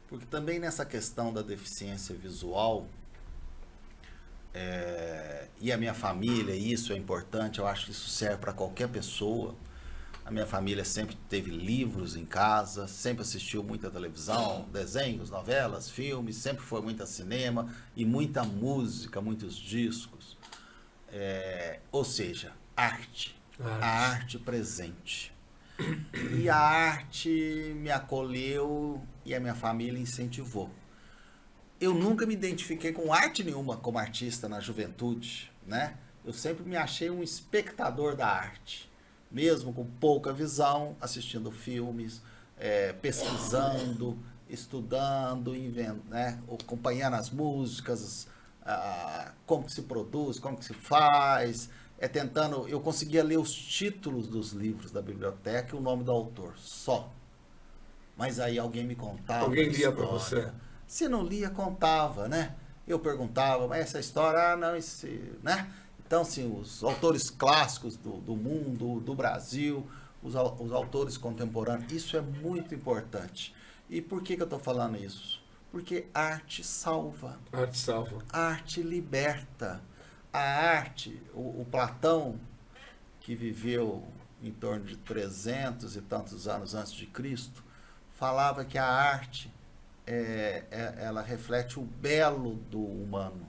Porque também nessa questão da deficiência visual, e a minha família, isso é importante, eu acho que isso serve para qualquer pessoa. A minha família sempre teve livros em casa, sempre assistiu muita televisão, desenhos, novelas, filmes, sempre foi muito cinema e muita música, muitos discos. Ou seja, arte. A arte presente. E a arte me acolheu e a minha família incentivou. Eu nunca me identifiquei com arte nenhuma como artista na juventude, né? Eu sempre me achei um espectador da arte, mesmo com pouca visão, assistindo filmes, pesquisando, estudando, né? Acompanhando as músicas, como que se produz, como que se faz, eu conseguia ler os títulos dos livros da biblioteca e o nome do autor, só. Mas aí alguém me contava. Alguém lia para você? Se não lia, contava, né? Eu perguntava, mas essa história, não, né? Então, assim, os autores clássicos do mundo, do Brasil, os autores contemporâneos, isso é muito importante. E por que eu estou falando isso? Porque arte salva. Arte salva. Arte liberta. A arte, o Platão, que viveu em torno de 300 e tantos anos antes de Cristo, falava que a arte, ela reflete o belo do humano.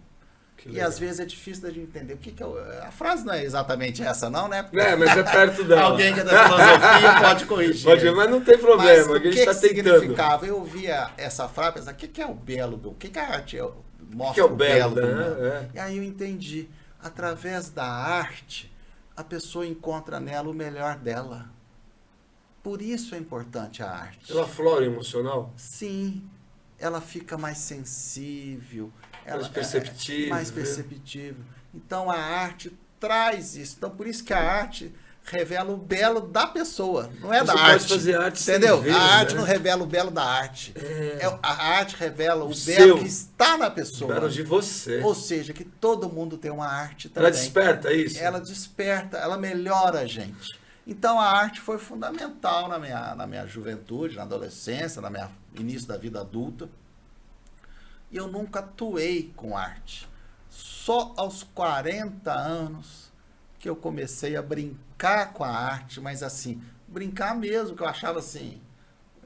E às vezes é difícil de entender. A frase não é exatamente essa, não, né? Mas é perto dela. Alguém que é da filosofia pode corrigir. Mas não tem problema. Mas a gente está tentando. Significava? Eu via essa frase, pensava, o que é o belo do... O que a arte mostra? Que é o belo, do né? E aí eu entendi. Através da arte, a pessoa encontra nela o melhor dela. Por isso é importante a arte. Ela aflora o emocional? Sim. Ela fica mais sensível. Mais perceptível. Mais perceptível. Então a arte traz isso. Então por isso que a arte revela o belo da pessoa, não é da arte. Você pode fazer arte, entendeu? vezes, a arte né? não revela o belo da arte. A arte revela o belo que está na pessoa. O belo de você. Ou seja, que todo mundo tem uma arte também. Ela desperta isso? Ela desperta, ela melhora a gente. Então a arte foi fundamental na minha juventude, na adolescência, no início da vida adulta. E eu nunca atuei com arte. Só aos 40 anos que eu comecei a brincar com a arte, mas assim, brincar mesmo, que eu achava assim,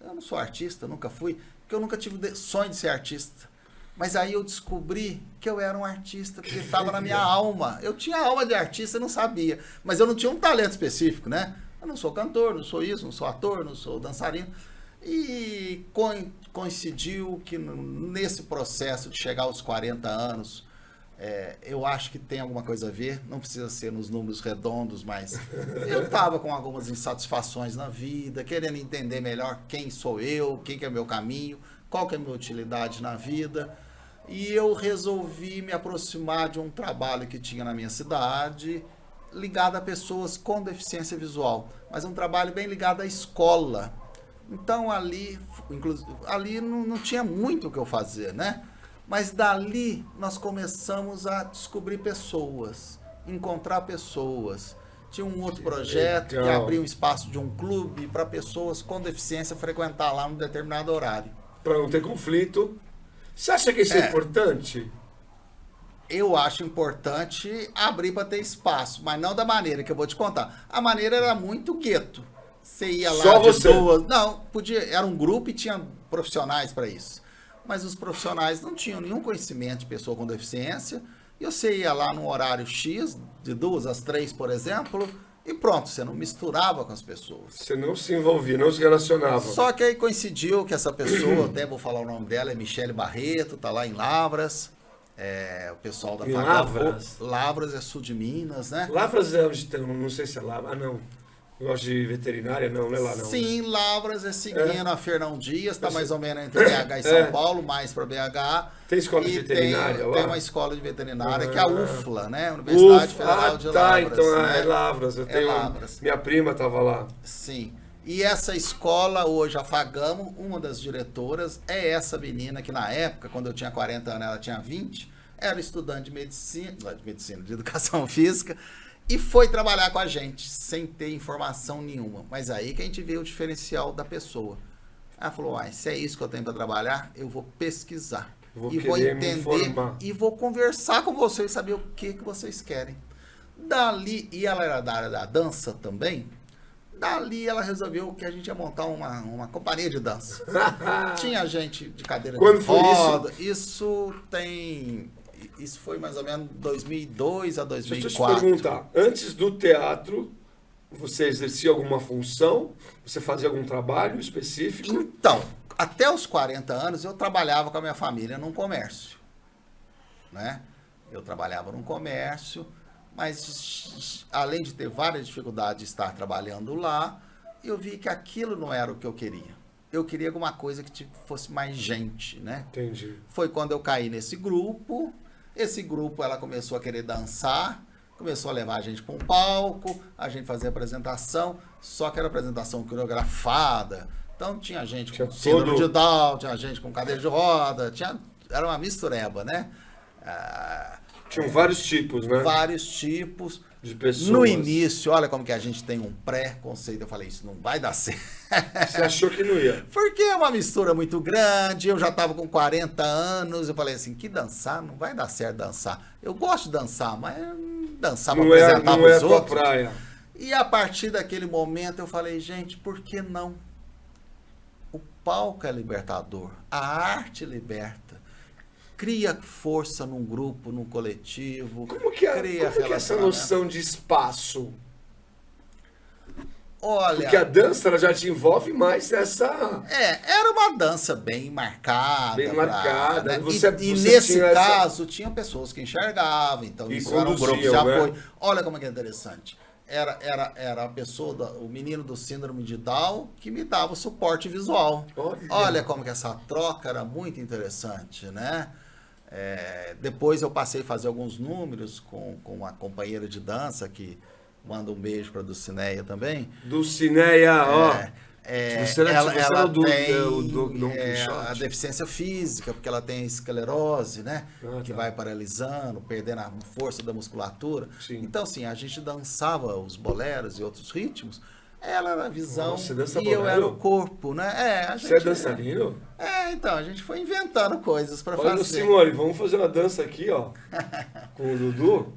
eu não sou artista, nunca fui, porque eu nunca tive sonho de ser artista. Mas aí eu descobri que eu era um artista, porque estava na minha alma. Eu tinha alma de artista, eu não sabia, mas eu não tinha um talento específico, né? Eu não sou cantor, não sou isso, não sou ator, não sou dançarino. E coincidiu que nesse processo de chegar aos 40 anos, eu acho que tem alguma coisa a ver, não precisa ser nos números redondos, mas eu estava com algumas insatisfações na vida, querendo entender melhor quem sou eu, o que é meu caminho, qual que é a minha utilidade na vida, e eu resolvi me aproximar de um trabalho que tinha na minha cidade, ligado a pessoas com deficiência visual, mas um trabalho bem ligado à escola. Então ali não tinha muito o que eu fazer, né? Mas dali nós começamos a descobrir pessoas, encontrar pessoas. Tinha um outro projeto que abria um espaço de um clube para pessoas com deficiência frequentar lá num determinado horário. Para não ter conflito. Você acha que isso é importante? Eu acho importante abrir para ter espaço, mas não da maneira que eu vou te contar. A maneira era muito gueto. Você ia lá Só de você? Não, podia, era um grupo e tinha profissionais para isso. Mas os profissionais não tinham nenhum conhecimento de pessoa com deficiência. E você ia lá no horário X, de 2 às 3, por exemplo, e pronto, você não misturava com as pessoas. Você não se envolvia, não se relacionava. Só que aí coincidiu que essa pessoa, até vou falar o nome dela, é Michele Barreto, tá lá em Lavras. O pessoal da Lavras? Lavras é sul de Minas, né? Lavras é onde tem, não sei se é Lavras. Ah, não. Eu gosto de veterinária, não é lá não. Sim, Lavras é seguindo a Fernão Dias, está mais ou menos entre BH e São Paulo, mais para BH. Tem escola de veterinária lá? Tem uma escola de veterinária, que é a UFLA, né? Universidade Federal de Lavras. Então né? é Lavras. Eu tenho Lavras. Minha prima estava lá. Sim. E essa escola, hoje, a Fagamo, uma das diretoras, é essa menina que na época, quando eu tinha 40 anos, ela tinha 20, era estudante de de educação física, e foi trabalhar com a gente, sem ter informação nenhuma. Mas aí que a gente vê o diferencial da pessoa. Ela falou, se é isso que eu tenho para trabalhar, eu vou pesquisar. Vou entender e vou conversar com vocês, saber o que vocês querem. Dali, e ela era da área da dança também, Dali ela resolveu que a gente ia montar uma companhia de dança. Tinha gente de cadeira Quando de foi roda. Isso foi mais ou menos 2002 a Deixa eu te 2004. perguntar, antes do teatro, você exercia alguma função? Você fazia algum trabalho específico? Então, até os 40 anos eu trabalhava com a minha família num comércio, né? Eu trabalhava num comércio, mas além de ter várias dificuldades de estar trabalhando lá, eu vi que aquilo não era o que eu queria. Eu queria alguma coisa que fosse mais gente, né? Entendi. Foi quando eu caí nesse grupo. Esse grupo, ela começou a querer dançar, começou a levar a gente para um palco, a gente fazia apresentação, só que era apresentação coreografada. Então tinha gente com síndrome de Down, tinha gente com cadeira de roda, era uma mistureba, né? Tinham vários tipos, né? Vários tipos. De pessoas. No início, olha como que a gente tem um pré-conceito. Eu falei, isso não vai dar certo. Você achou que não ia? Porque é uma mistura muito grande, eu já estava com 40 anos, eu falei assim, que dançar? Não vai dar certo dançar. Eu gosto de dançar, mas dançar para apresentar para os outros. Tua praia. E a partir daquele momento eu falei, gente, por que não? O palco é libertador, a arte liberta. Cria força num grupo, num coletivo. Como que é essa noção de espaço? Olha, porque a dança ela já te envolve mais nessa... era uma dança bem marcada. Bem marcada. Né? Você nesse caso, tinham pessoas que enxergavam, então e isso era um grupo de apoio. Né? Olha como é que é interessante. Era a pessoa, o menino do síndrome de Down, que me dava o suporte visual. Olha como que essa troca era muito interessante, né? Depois eu passei a fazer alguns números com uma companheira de dança que manda um beijo para a Dulcineia também. Dulcineia, ó. Ela tem a deficiência física, porque ela tem esclerose, né? Que vai paralisando, perdendo a força da musculatura. Sim. Então, assim, a gente dançava os boleros e outros ritmos. Ela era a visão e bolero? eu era o corpo, né? Você é dançarino? Então, a gente foi inventando coisas para fazer. Olha, Simone, vamos fazer uma dança aqui, ó, com o Dudu.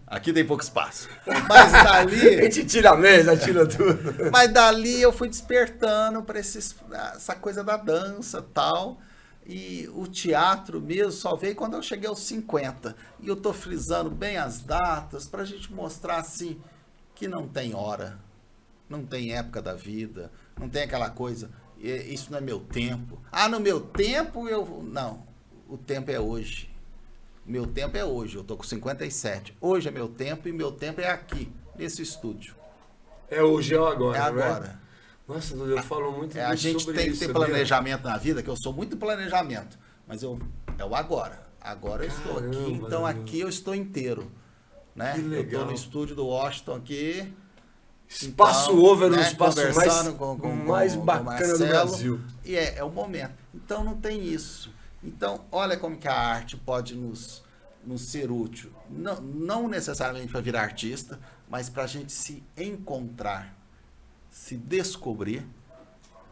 Aqui tem pouco espaço. Mas dali... A gente tira a mesa, tira tudo. Mas dali eu fui despertando para essa coisa da dança e tal. E o teatro mesmo só veio quando eu cheguei aos 50. E eu tô frisando bem as datas para a gente mostrar assim... que não tem hora, não tem época da vida, não tem aquela coisa, isso não é meu tempo. No meu tempo Não, o tempo é hoje. Meu tempo é hoje, eu tô com 57. Hoje é meu tempo e meu tempo é aqui, nesse estúdio. É hoje, é o agora, É agora. Né? Nossa, eu falo muito A gente sobre tem isso, que ter planejamento na vida, que eu sou muito planejamento, mas é o agora. Agora eu estou aqui, então aqui eu estou inteiro. Né? Eu estou no estúdio do Washington aqui. Espaço então, over, né? um espaço mais bacana do Brasil. E é o momento. Então não tem isso. Então, olha como que a arte pode nos ser útil. Não necessariamente para virar artista, mas para a gente se encontrar, se descobrir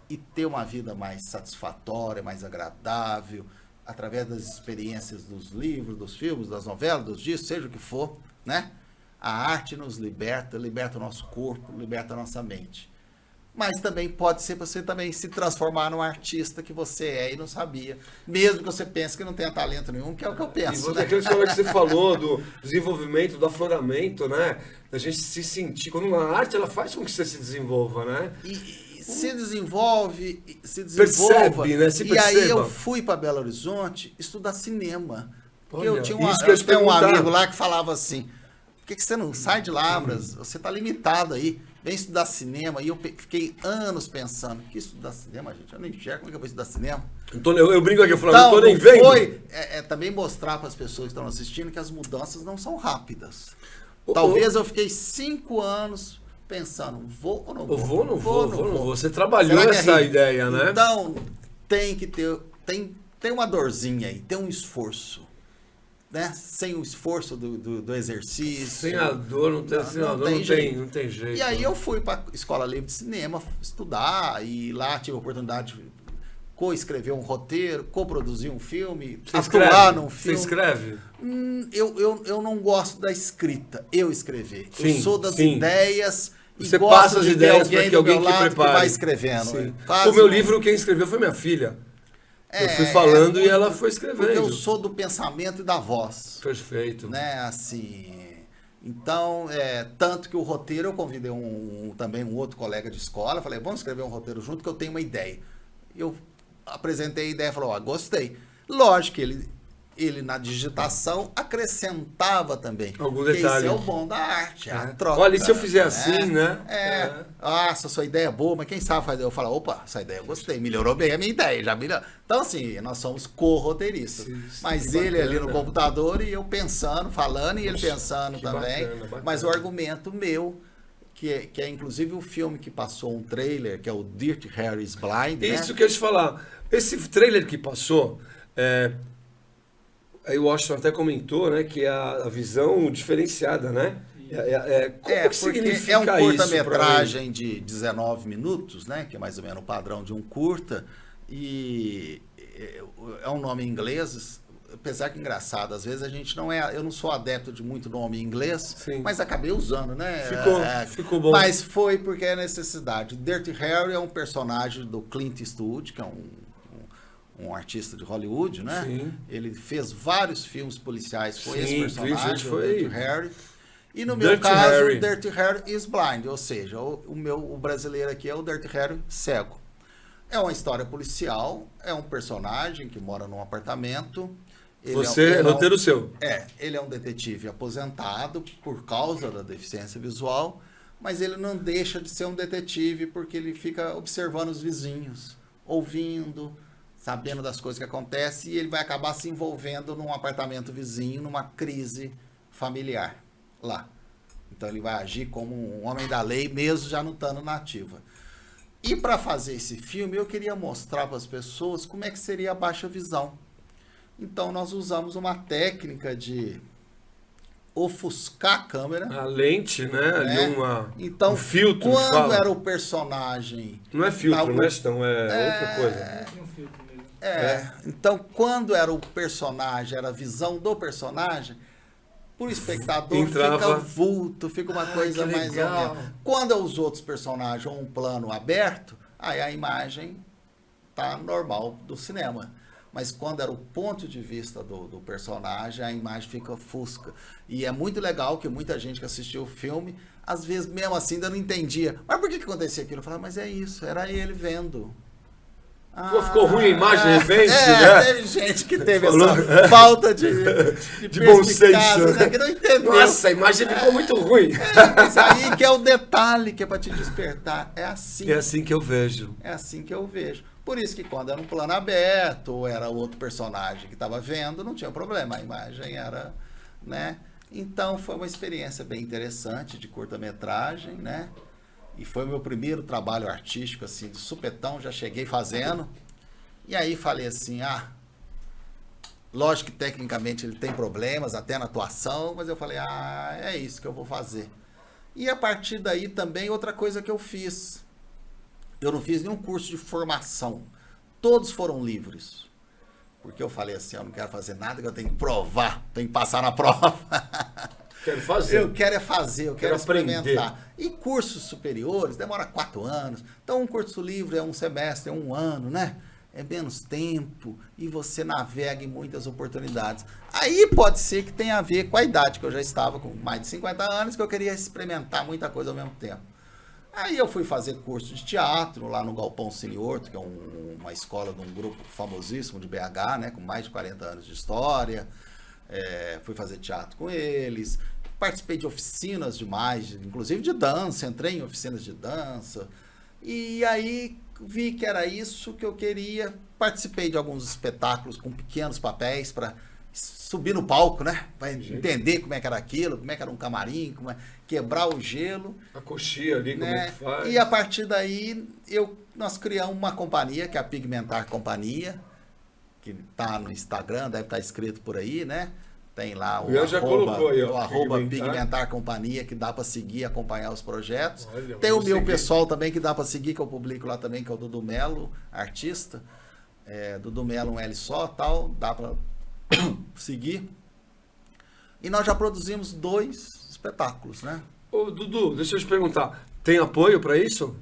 e ter uma vida mais satisfatória, mais agradável, através das experiências dos livros, dos filmes, das novelas, dos discos, seja o que for, né? A arte nos liberta o nosso corpo, liberta a nossa mente. Mas também pode ser você também se transformar num artista que você é e não sabia. Mesmo que você pense que não tenha talento nenhum, que é o que eu penso. E aquilo que você falou do desenvolvimento, do afloramento, né? Da gente se sentir. Quando uma arte, ela faz com que você se desenvolva, né? E se desenvolva. Percebe, né? Se perceba. E aí eu fui para Belo Horizonte estudar cinema. Porque Olha, eu tinha um amigo lá que falava assim, por que você não sai de Lavras? Você está limitado aí. Vem estudar cinema. E eu fiquei anos pensando, que estudar cinema, gente? Eu nem enxergo, como é que eu vou estudar cinema? Eu brinco aqui, eu falo, não tô nem vendo. Foi também mostrar para as pessoas que estão assistindo que as mudanças não são rápidas. Talvez eu fiquei 5 anos pensando, vou ou não vou? Vou ou não vou? Você trabalhou essa ideia, né? Então, tem que ter... Tem uma dorzinha aí, tem um esforço. Né? Sem o esforço do exercício. Sem a dor, não tem jeito. E aí eu fui para a Escola Livre de Cinema estudar, e lá tive a oportunidade de co-escrever um roteiro, co-produzir um filme, Você atuar num Você filme. escreve? Eu não gosto da escrita, eu escrever. Sim, eu sou das sim. ideias e Você gosto passa as de ter ideias para alguém que do meu alguém que lado prepare. que vai escrevendo. Sim. Faz O meu um- livro, quem escreveu foi minha filha. Eu fui É falando e muito- ela foi Porque escrevendo. eu sou do pensamento e da voz. Perfeito. Né, assim. Então, tanto que o roteiro eu convidei também um outro colega de escola, falei, vamos escrever um roteiro junto que eu tenho uma ideia. Eu apresentei a ideia e falou, ó, gostei. Lógico que ele na digitação acrescentava também. Algum Porque detalhe. isso é o bom da arte, a troca. Olha, e se eu fizer assim, né? Essa sua ideia é boa, mas quem sabe fazer? Eu falo, opa, essa ideia eu gostei, melhorou bem a minha ideia, já melhorou. Então, assim, nós somos co-roteiristas. Sim, Mas que ele ali no bacana. computador e eu pensando, falando, e ele Poxa, pensando que também. bacana. Mas o argumento meu, que é inclusive o filme que passou um trailer, que é o Dirty Harry's Blind, Isso né? que eu ia te falar. Esse trailer que passou, aí o Washington até comentou, né, que é a visão diferenciada, né? Como que Porque significa é um isso pra ele? curta-metragem de 19 minutos, né? Que é mais ou menos o padrão de um curta. E é um nome em inglês, apesar que engraçado, às vezes a gente eu não sou adepto de muito nome em inglês, Sim. mas acabei usando, né? Ficou bom. Mas foi porque é necessidade. Dirty Harry é um personagem do Clint Eastwood, que é um artista de Hollywood, né? Sim. Ele fez vários filmes policiais com Sim, esse Clint personagem, Eastwood o foi- Dirty Harry. E no meu Dirty caso, Harry. o Dirty Harry is blind, ou seja, o brasileiro aqui é o Dirty Harry cego. É uma história policial, é um personagem que mora num apartamento. Você é roteiro seu. Ele é um detetive aposentado por causa da deficiência visual, mas ele não deixa de ser um detetive porque ele fica observando os vizinhos, ouvindo, sabendo das coisas que acontecem, e ele vai acabar se envolvendo num apartamento vizinho, numa crise familiar lá. Então ele vai agir como um homem da lei, mesmo já não estando na ativa. E para fazer esse filme, eu queria mostrar para as pessoas como é que seria a baixa visão. Então nós usamos uma técnica de ofuscar a câmera. A lente, né? Ali Então, um filtro. que quando fala. era o personagem... Não é filtro, Tá, né, Chitão? É outra coisa. Tem um filtro mesmo. Então, quando era o personagem, era a visão do personagem, pro espectador Entrava. fica vulto, fica uma coisa que mais ou legal. menos. Quando é os outros personagens ou um plano aberto, aí a imagem tá normal do cinema. Mas quando era o ponto de vista do personagem, a imagem fica fusca. E é muito legal que muita gente que assistiu o filme, às vezes mesmo assim ainda não entendia. Mas por que acontecia aquilo? Eu falava, mas é isso, era ele vendo. Pô, ficou ruim a imagem de repente, né? né? Teve gente que teve Falou. essa falta de bom perspicácia, senso, né? Que não entendeu. Nossa, a imagem ficou muito ruim. Mas aí que é o detalhe que é para te despertar. É assim. É assim que eu vejo. É assim que eu vejo. Por isso que quando era um plano aberto, ou era outro personagem que estava vendo, não tinha problema. A imagem era, né? Então foi uma experiência bem interessante de curta-metragem, né? E foi o meu primeiro trabalho artístico, assim, de supetão, já cheguei fazendo. E aí falei assim, lógico que tecnicamente ele tem problemas, até na atuação, mas eu falei, é isso que eu vou fazer. E a partir daí também outra coisa que eu fiz. Eu não fiz nenhum curso de formação. Todos foram livres. Porque eu falei assim, eu não quero fazer nada que eu tenho que provar, tenho que passar na prova. Quero fazer. Eu quero fazer, eu quero aprender. experimentar. E cursos superiores demora 4 anos. Então um curso livre é um semestre, é 1 ano, né? É menos tempo e você navega em muitas oportunidades. Aí pode ser que tenha a ver com a idade, que eu já estava com mais de 50 anos, que eu queria experimentar muita coisa ao mesmo tempo. Aí eu fui fazer curso de teatro lá no Galpão Cine Horto, que é uma escola de um grupo famosíssimo de BH, né, com mais de 40 anos de história. Fui fazer teatro com eles, participei de oficinas demais, inclusive de dança, entrei em oficinas de dança. E aí vi que era isso que eu queria. Participei de alguns espetáculos com pequenos papéis para subir no palco, né? Para entender como é que era aquilo, como é que era um camarim, quebrar o gelo. A coxinha ali, como é que faz. E a partir daí nós criamos uma companhia, que é a Pigmentar Companhia, que está no Instagram, deve estar escrito por aí, né? Tem lá o Ian já colocou aí, ó, arroba Pigmentar. Pigmentar Companhia, que dá para seguir e acompanhar os projetos. Olha, Tem o vamos meu seguir. pessoal também, que dá para seguir, que eu publico lá também, que é o Dudu Melo, artista. Dudu Melo, um L só, tal, dá para seguir. E nós já produzimos 2 espetáculos, né? Ô, Dudu, deixa eu te perguntar, tem apoio para isso?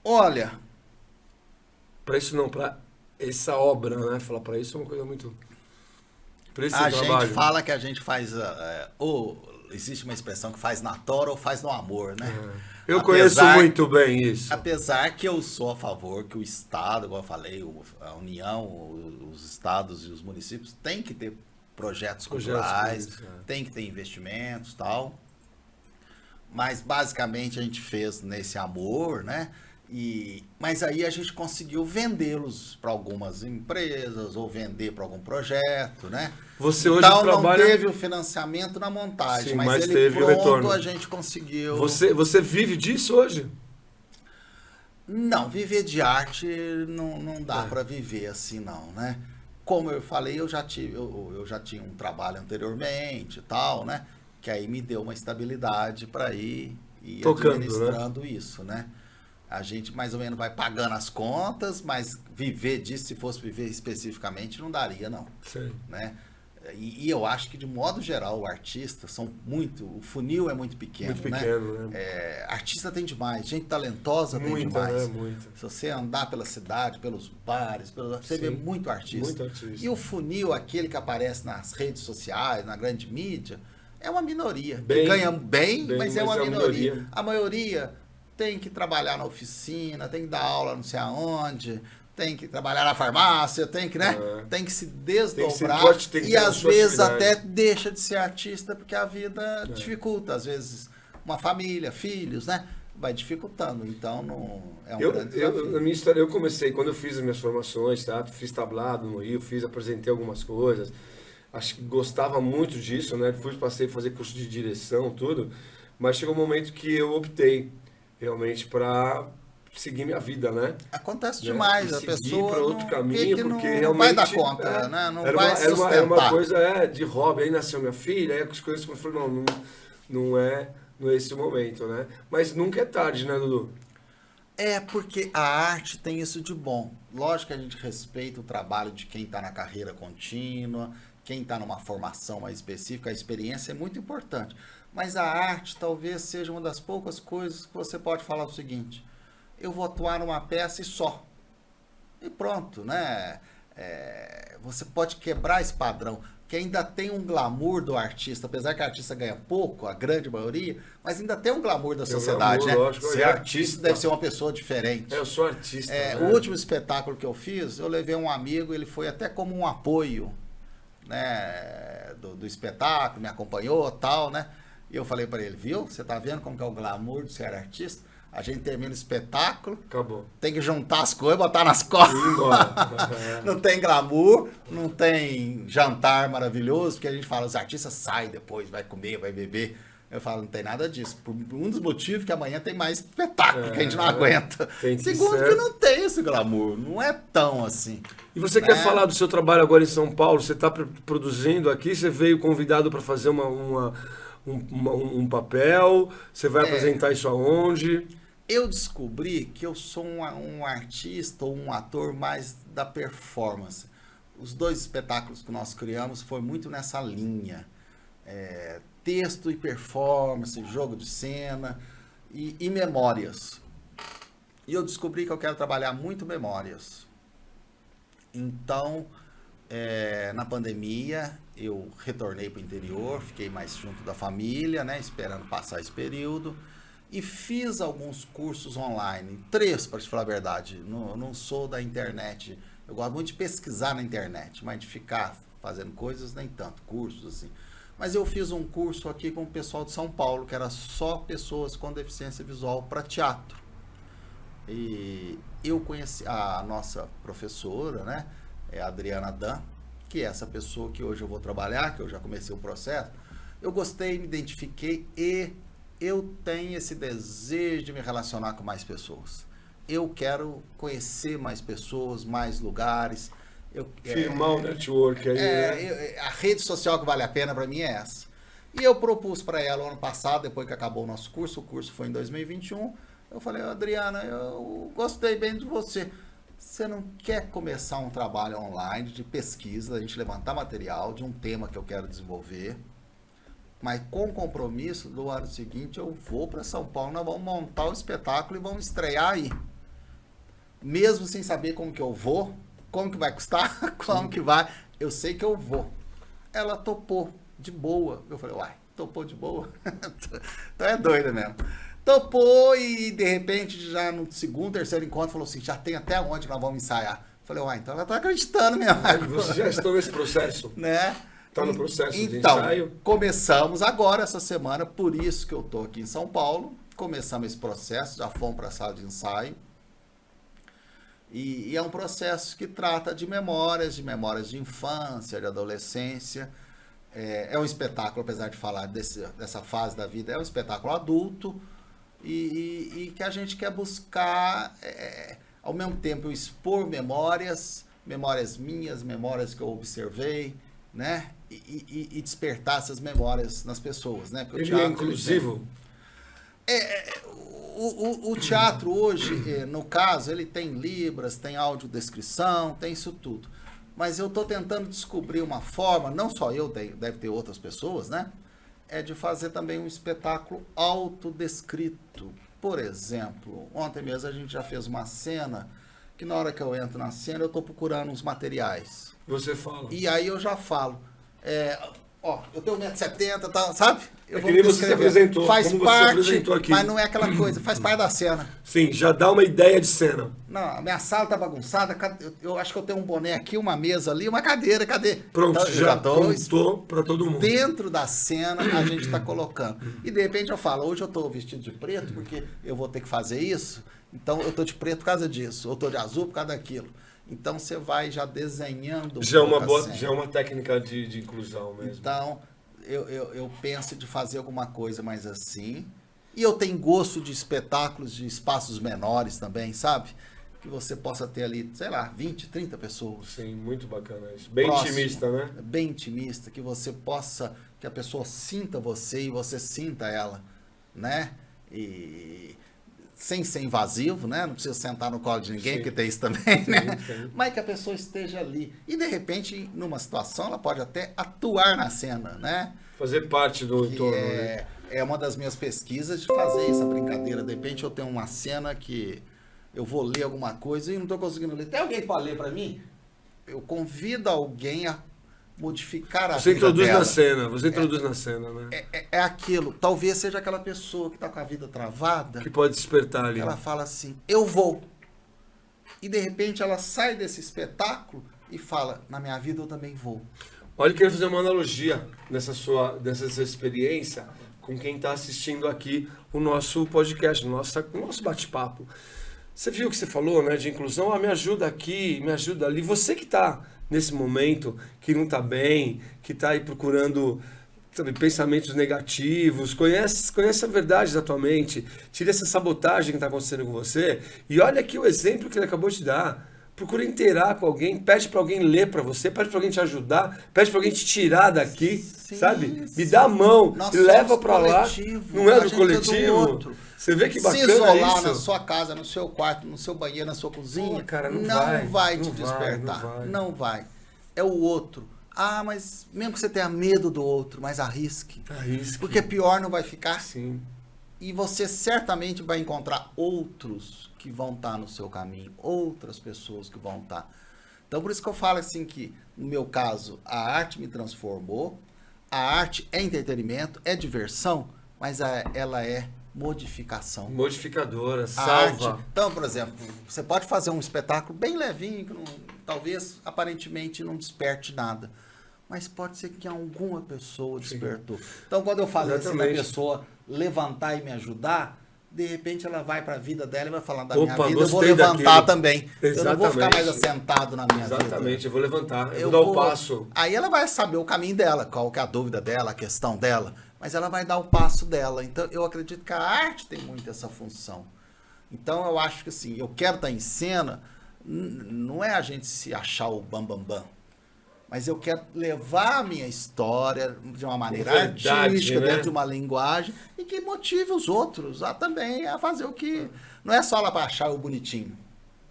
Olha, Para isso não, para essa obra, né? Falar para isso é uma coisa muito... Para esse a trabalho. gente fala que a gente faz, ou existe uma expressão que faz na tora ou faz no amor, né? Eu conheço muito bem isso. Apesar que eu sou a favor que o Estado, igual eu falei, a União, os estados e os municípios têm que ter projetos culturais, tem que ter investimentos e tal. Mas basicamente a gente fez nesse amor, né? Mas aí a gente conseguiu vendê-los para algumas empresas ou vender para algum projeto, né? Você hoje então trabalha... não teve o financiamento na montagem, Sim, mas ele teve pronto o retorno. a gente conseguiu. Você vive disso hoje? Não, viver de arte não dá para viver assim não, né? Como eu falei, eu já tinha um trabalho anteriormente e tal, né? Que aí me deu uma estabilidade para ir tocando, administrando, né? Isso, né? A gente mais ou menos vai pagando as contas, mas viver disso, se fosse viver especificamente, não daria, não. Sim. Né? E eu acho que, de modo geral, o artista o funil é muito pequeno. Muito pequeno, né? Artista tem demais, gente talentosa tem demais. Né? Muita. Se você andar pela cidade, pelos bares, você vê muito artista. Muito artista. E o funil, aquele que aparece nas redes sociais, na grande mídia, é uma minoria. Bem, que ganha bem, mas é uma minoria. Minoria. A maioria tem que trabalhar na oficina, tem que dar aula não sei aonde, tem que trabalhar na farmácia, tem que, né? Tem que se desdobrar e às vezes até deixa de ser artista porque a vida dificulta, às vezes uma família, filhos, né? Vai dificultando, então não é um grande desafio. Na minha história, eu comecei, quando eu fiz as minhas formações, tá? Fiz tablado no Rio, apresentei algumas coisas, acho que gostava muito disso, né? Depois passei a fazer curso de direção, tudo, mas chegou um momento que eu optei realmente para seguir minha vida, né? Acontece demais, a pessoa para outro caminho, porque realmente não vai dar conta, né? Não vai sustentar. Era uma coisa de hobby, aí nasceu minha filha, aí as coisas que eu falei, não é esse o momento, né? Mas nunca é tarde, né, Dudu? Porque a arte tem isso de bom. Lógico que a gente respeita o trabalho de quem está na carreira contínua, quem está numa formação mais específica, a experiência é muito importante. Mas a arte talvez seja uma das poucas coisas que você pode falar o seguinte: eu vou atuar numa peça e só. E pronto, né? Você pode quebrar esse padrão, que ainda tem um glamour do artista, apesar que o artista ganha pouco, a grande maioria, mas ainda tem um glamour da sociedade, glamour, né? Lógico, ser artista deve ser uma pessoa diferente. Eu sou artista. Né? O último espetáculo que eu fiz, eu levei um amigo, ele foi até como um apoio, né, do espetáculo, me acompanhou, tal, né? E eu falei para ele, viu? Você tá vendo como que é o glamour de ser artista? A gente termina o espetáculo, acabou. Tem que juntar as coisas, botar nas costas. Não tem glamour, não tem jantar maravilhoso, porque a gente fala, os artistas saem depois, vai comer, vai beber. Eu falo, não tem nada disso. Por um dos motivos que amanhã tem mais espetáculo, que a gente não aguenta. Segundo, que não tem esse glamour, não é tão assim. E você quer falar do seu trabalho agora em São Paulo? Você está produzindo aqui, você veio convidado para fazer um papel, você vai apresentar isso aonde? Eu descobri que eu sou um artista ou um ator mais da performance. Os 2 espetáculos que nós criamos foi muito nessa linha. Texto e performance, jogo de cena e memórias. E eu descobri que eu quero trabalhar muito memórias. Então, na pandemia, eu retornei para o interior, fiquei mais junto da família, né, esperando passar esse período. E fiz alguns cursos online, 3 para te falar a verdade. Não sou da internet, eu gosto muito de pesquisar na internet, mas de ficar fazendo coisas nem tanto, cursos assim. Mas eu fiz um curso aqui com o pessoal de São Paulo, que era só pessoas com deficiência visual para teatro. E eu conheci a nossa professora, né, a Adriana Dan, que é essa pessoa que hoje eu vou trabalhar, que eu já comecei o processo. Eu gostei, me identifiquei e eu tenho esse desejo de me relacionar com mais pessoas. Eu quero conhecer mais pessoas, mais lugares. Firmar o network aí, né? A rede social que vale a pena para mim é essa. E eu propus para ela o ano passado, depois que acabou o curso foi em 2021. Eu falei, Adriana, eu gostei bem de você. Você não quer começar um trabalho online de pesquisa, a gente levantar material de um tema que eu quero desenvolver, mas com compromisso do ano seguinte eu vou para São Paulo, nós vamos montar o espetáculo e vamos estrear aí. Mesmo sem saber como que eu vou, como que vai custar, como que vai, eu sei que eu vou. Ela topou de boa. Eu falei, uai, topou de boa? Então é doida mesmo. Topou e de repente já no segundo, terceiro encontro falou assim, já tem até onde nós vamos ensaiar. Eu falei, uai, então ela tá acreditando mesmo. Você já está nesse processo? Né? Está no processo de então, ensaio? Começamos agora essa semana, por isso que eu tô aqui em São Paulo. Começamos esse processo, já fomos para a sala de ensaio. E é um processo que trata de memórias de infância, de adolescência. É um espetáculo, apesar de falar dessa fase da vida, é um espetáculo adulto e que a gente quer buscar, ao mesmo tempo, expor memórias minhas, memórias que eu observei, né? E despertar essas memórias nas pessoas, né? Porque ele é inclusivo? O teatro hoje, no caso, ele tem libras, tem audiodescrição, tem isso tudo. Mas eu estou tentando descobrir uma forma, não só eu, deve ter outras pessoas, né? É de fazer também um espetáculo autodescrito. Por exemplo, ontem mesmo a gente já fez uma cena, que na hora que eu entro na cena eu estou procurando uns materiais. Você fala. E aí eu já falo. Eu tenho 1,70m, tá, sabe? Eu vou você se apresentou. Faz como parte, você apresentou aqui. mas não é aquela coisa, faz parte da cena. Sim, já dá uma ideia de cena. Não, a minha sala tá bagunçada, eu acho que eu tenho um boné aqui, uma mesa ali, uma cadeira, cadê? Pronto, então, já contou para todo mundo. Dentro da cena a gente está colocando. E de repente eu falo, hoje eu estou vestido de preto porque eu vou ter que fazer isso, então eu estou de preto por causa disso, ou estou de azul por causa daquilo. Então você vai já desenhando já é uma técnica de inclusão mesmo. Então eu penso de fazer alguma coisa mais assim. E eu tenho gosto de espetáculos de espaços menores também, sabe? Que você possa ter ali, sei lá, 20, 30 pessoas. Sim, muito bacana isso. Bem intimista, né? Bem intimista, que você possa, que a pessoa sinta você e você sinta ela, né? E sem ser invasivo, né? Não precisa sentar no colo de ninguém, que tem isso também, né? Sim. Mas que a pessoa esteja ali. E, de repente, numa situação, ela pode até atuar na cena, né? Fazer parte do entorno, né? É uma das minhas pesquisas de fazer essa brincadeira. De repente, eu tenho uma cena que eu vou ler alguma coisa e não estou conseguindo ler. Tem alguém para ler para mim? Eu convido alguém a modificar a vida dela. Você introduz na cena, né? É aquilo. Talvez seja aquela pessoa que está com a vida travada. Que pode despertar ali. Ela fala assim, eu vou. E de repente ela sai desse espetáculo e fala, na minha vida eu também vou. Olha, eu queria fazer uma analogia dessa sua experiência com quem está assistindo aqui o nosso podcast, o nosso bate-papo. Você viu o que você falou, né, de inclusão? Me ajuda aqui, me ajuda ali. Você que está nesse momento, que não está bem, que está aí procurando, sabe, pensamentos negativos, conhece a verdade da tua mente, tira essa sabotagem que está acontecendo com você e olha aqui o exemplo que ele acabou de dar. Procura inteirar com alguém, pede para alguém ler para você, pede para alguém te ajudar, pede para alguém te tirar daqui, sabe? Me dá a mão, me leva para lá. Não é do coletivo? Você vê que bacana isso? Se isolar na sua casa, no seu quarto, no seu banheiro, na sua cozinha, cara, não vai te despertar. Não vai. É o outro. Ah, mas mesmo que você tenha medo do outro, mas arrisque. Porque pior não vai ficar. Sim. E você certamente vai encontrar outros que vão estar no seu caminho, outras pessoas que vão estar. Então, por isso que eu falo assim que, no meu caso, a arte me transformou, a arte é entretenimento, é diversão, mas ela é modificação. Modificadora, salva. Arte, então, por exemplo, você pode fazer um espetáculo bem levinho, que talvez, aparentemente, não desperte nada. Mas pode ser que alguma pessoa despertou. Sim. Então, quando eu falo assim, a pessoa levantar e me ajudar, de repente ela vai para a vida dela e vai falar da minha vida, eu vou levantar também. Exatamente. Eu não vou ficar mais assentado na minha vida. Exatamente, eu vou levantar, eu vou dar o passo. Aí ela vai saber o caminho dela, qual que é a dúvida dela, a questão dela, mas ela vai dar o passo dela. Então, eu acredito que a arte tem muito essa função. Então, eu acho que assim, eu quero estar em cena, não é a gente se achar o bambambam. Mas eu quero levar a minha história de uma maneira artística, dentro de uma linguagem, e que motive os outros a também a fazer o que... Não é só lá para achar o bonitinho.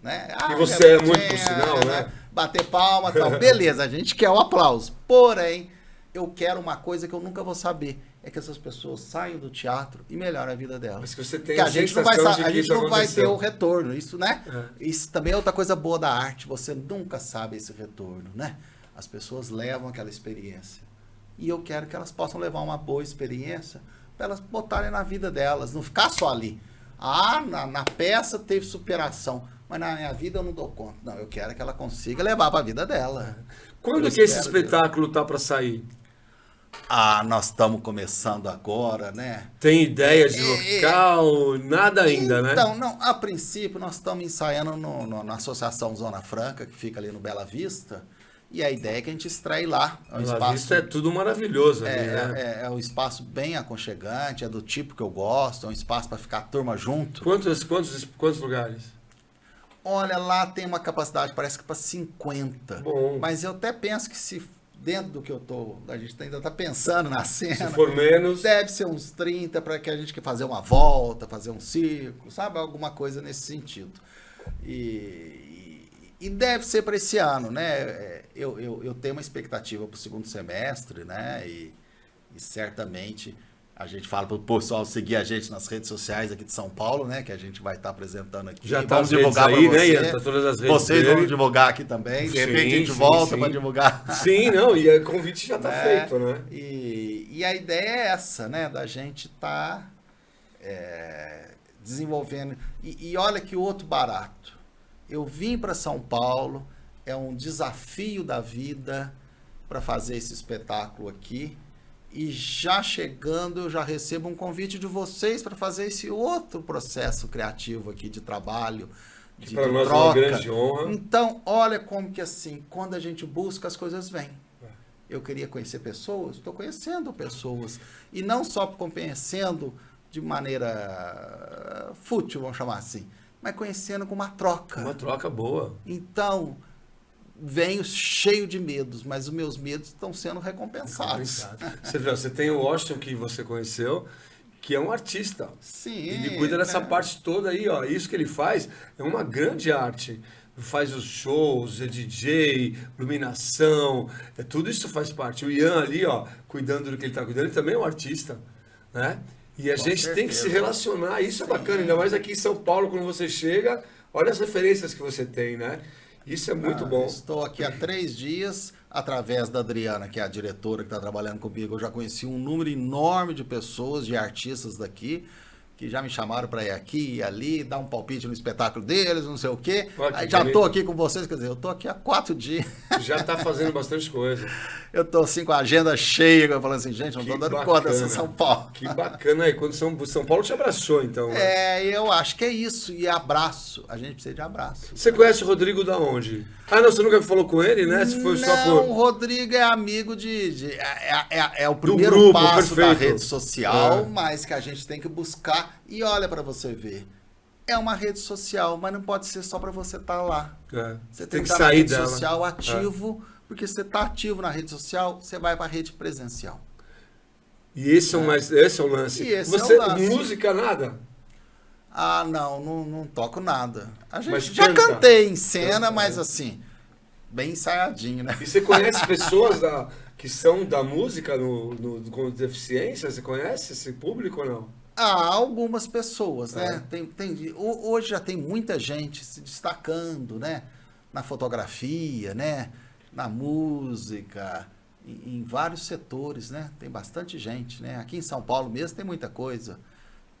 né? E você é muito por sinal, né? Bater palma e tal. Beleza, a gente quer o aplauso. Porém, eu quero uma coisa que eu nunca vou saber. É que essas pessoas saiam do teatro e melhorem a vida delas. Mas que você tem que a gente não vai, sensação de a que gente isso não vai ter aconteceu. o retorno. Isso, né? É. Isso também é outra coisa boa da arte. Você nunca sabe esse retorno, né? As pessoas levam aquela experiência. E eu quero que elas possam levar uma boa experiência para elas botarem na vida delas. Não ficar só ali. Na peça teve superação. Mas na minha vida eu não dou conta. Não, eu quero que ela consiga levar para a vida dela. Quando que esse espetáculo tá para sair? Nós estamos começando agora, né? Tem ideia de local? Nada ainda, né? Então, não, a princípio nós estamos ensaiando na Associação Zona Franca, que fica ali no Bela Vista, e a ideia é que a gente estreie lá. Bela Vista é tudo maravilhoso ali, né? É um espaço bem aconchegante, é do tipo que eu gosto, é um espaço para ficar a turma junto. Quantos lugares? Olha, lá tem uma capacidade, parece que para 50. Bom. Mas eu até penso que se dentro do que a gente ainda está pensando na cena. Se for menos. Deve ser uns 30 para que a gente quer fazer uma volta, fazer um círculo, sabe? Alguma coisa nesse sentido. E deve ser para esse ano, né? Eu tenho uma expectativa para o segundo semestre, né? E certamente a gente fala para o pessoal seguir a gente nas redes sociais aqui de São Paulo, né? Que a gente vai estar apresentando aqui. Já vamos tá divulgar aí, para né, você. Ian? Tá todas as redes Vocês dele. vão divulgar aqui também. De repente a gente volta para divulgar. Sim, não, e o convite já está feito, né? E a ideia é essa, né? Da gente estar desenvolvendo. E olha que outro barato. Eu vim para São Paulo, é um desafio da vida para fazer esse espetáculo aqui. E já chegando, eu já recebo um convite de vocês para fazer esse outro processo criativo aqui de trabalho, de para nós troca. É uma grande honra. Então, olha como que assim, quando a gente busca, as coisas vêm. Eu queria conhecer pessoas, estou conhecendo pessoas. E não só conhecendo de maneira fútil, vamos chamar assim, mas conhecendo com uma troca. Uma troca boa. Então, venho cheio de medos, mas os meus medos estão sendo recompensados. Você tem o Washington, que você conheceu, que é um artista. Sim. Ele cuida dessa parte toda aí, ó. Isso que ele faz é uma grande arte. Faz os shows, é DJ, iluminação, tudo isso faz parte. O Ian ali, ó, cuidando do que ele está cuidando, ele também é um artista, né? E a gente tem que se relacionar, isso é bacana, ainda mais aqui em São Paulo, quando você chega, olha as referências que você tem, né? Isso é muito bom. Estou aqui há 3 dias, através da Adriana, que é a diretora que está trabalhando comigo. Eu já conheci um número enorme de pessoas, de artistas daqui, que já me chamaram para ir aqui e ali, dar um palpite no espetáculo deles, não sei o quê. Aí já estou aqui com vocês, quer dizer, eu estou aqui há 4 dias. Já está fazendo bastante coisa. Eu estou assim com a agenda cheia, falando assim, gente, não estou dando conta dessa São Paulo. Que bacana aí, quando São Paulo te abraçou, então. Né? Eu acho que é isso, e abraço, a gente precisa de abraço. Você conhece o Rodrigo da onde? Não, você nunca falou com ele, né? Se foi não, só por... o Rodrigo é amigo é o primeiro passo da rede social, mas que a gente tem que buscar. E olha para você ver, é uma rede social, mas não pode ser só para você estar lá. Você tem que estar na rede social ativo, porque você está ativo na rede social, você vai para a rede presencial. E esse é o lance. Você, é o lance. Música, nada? Não toco nada. A gente Mas já cantei em cena, mas assim, bem ensaiadinho, né? E você conhece pessoas que são da música com deficiência? Você conhece esse público ou não? Algumas pessoas, né? Hoje já tem muita gente se destacando, né? Na fotografia, né? Na música, em vários setores, né? Tem bastante gente, né? Aqui em São Paulo mesmo tem muita coisa.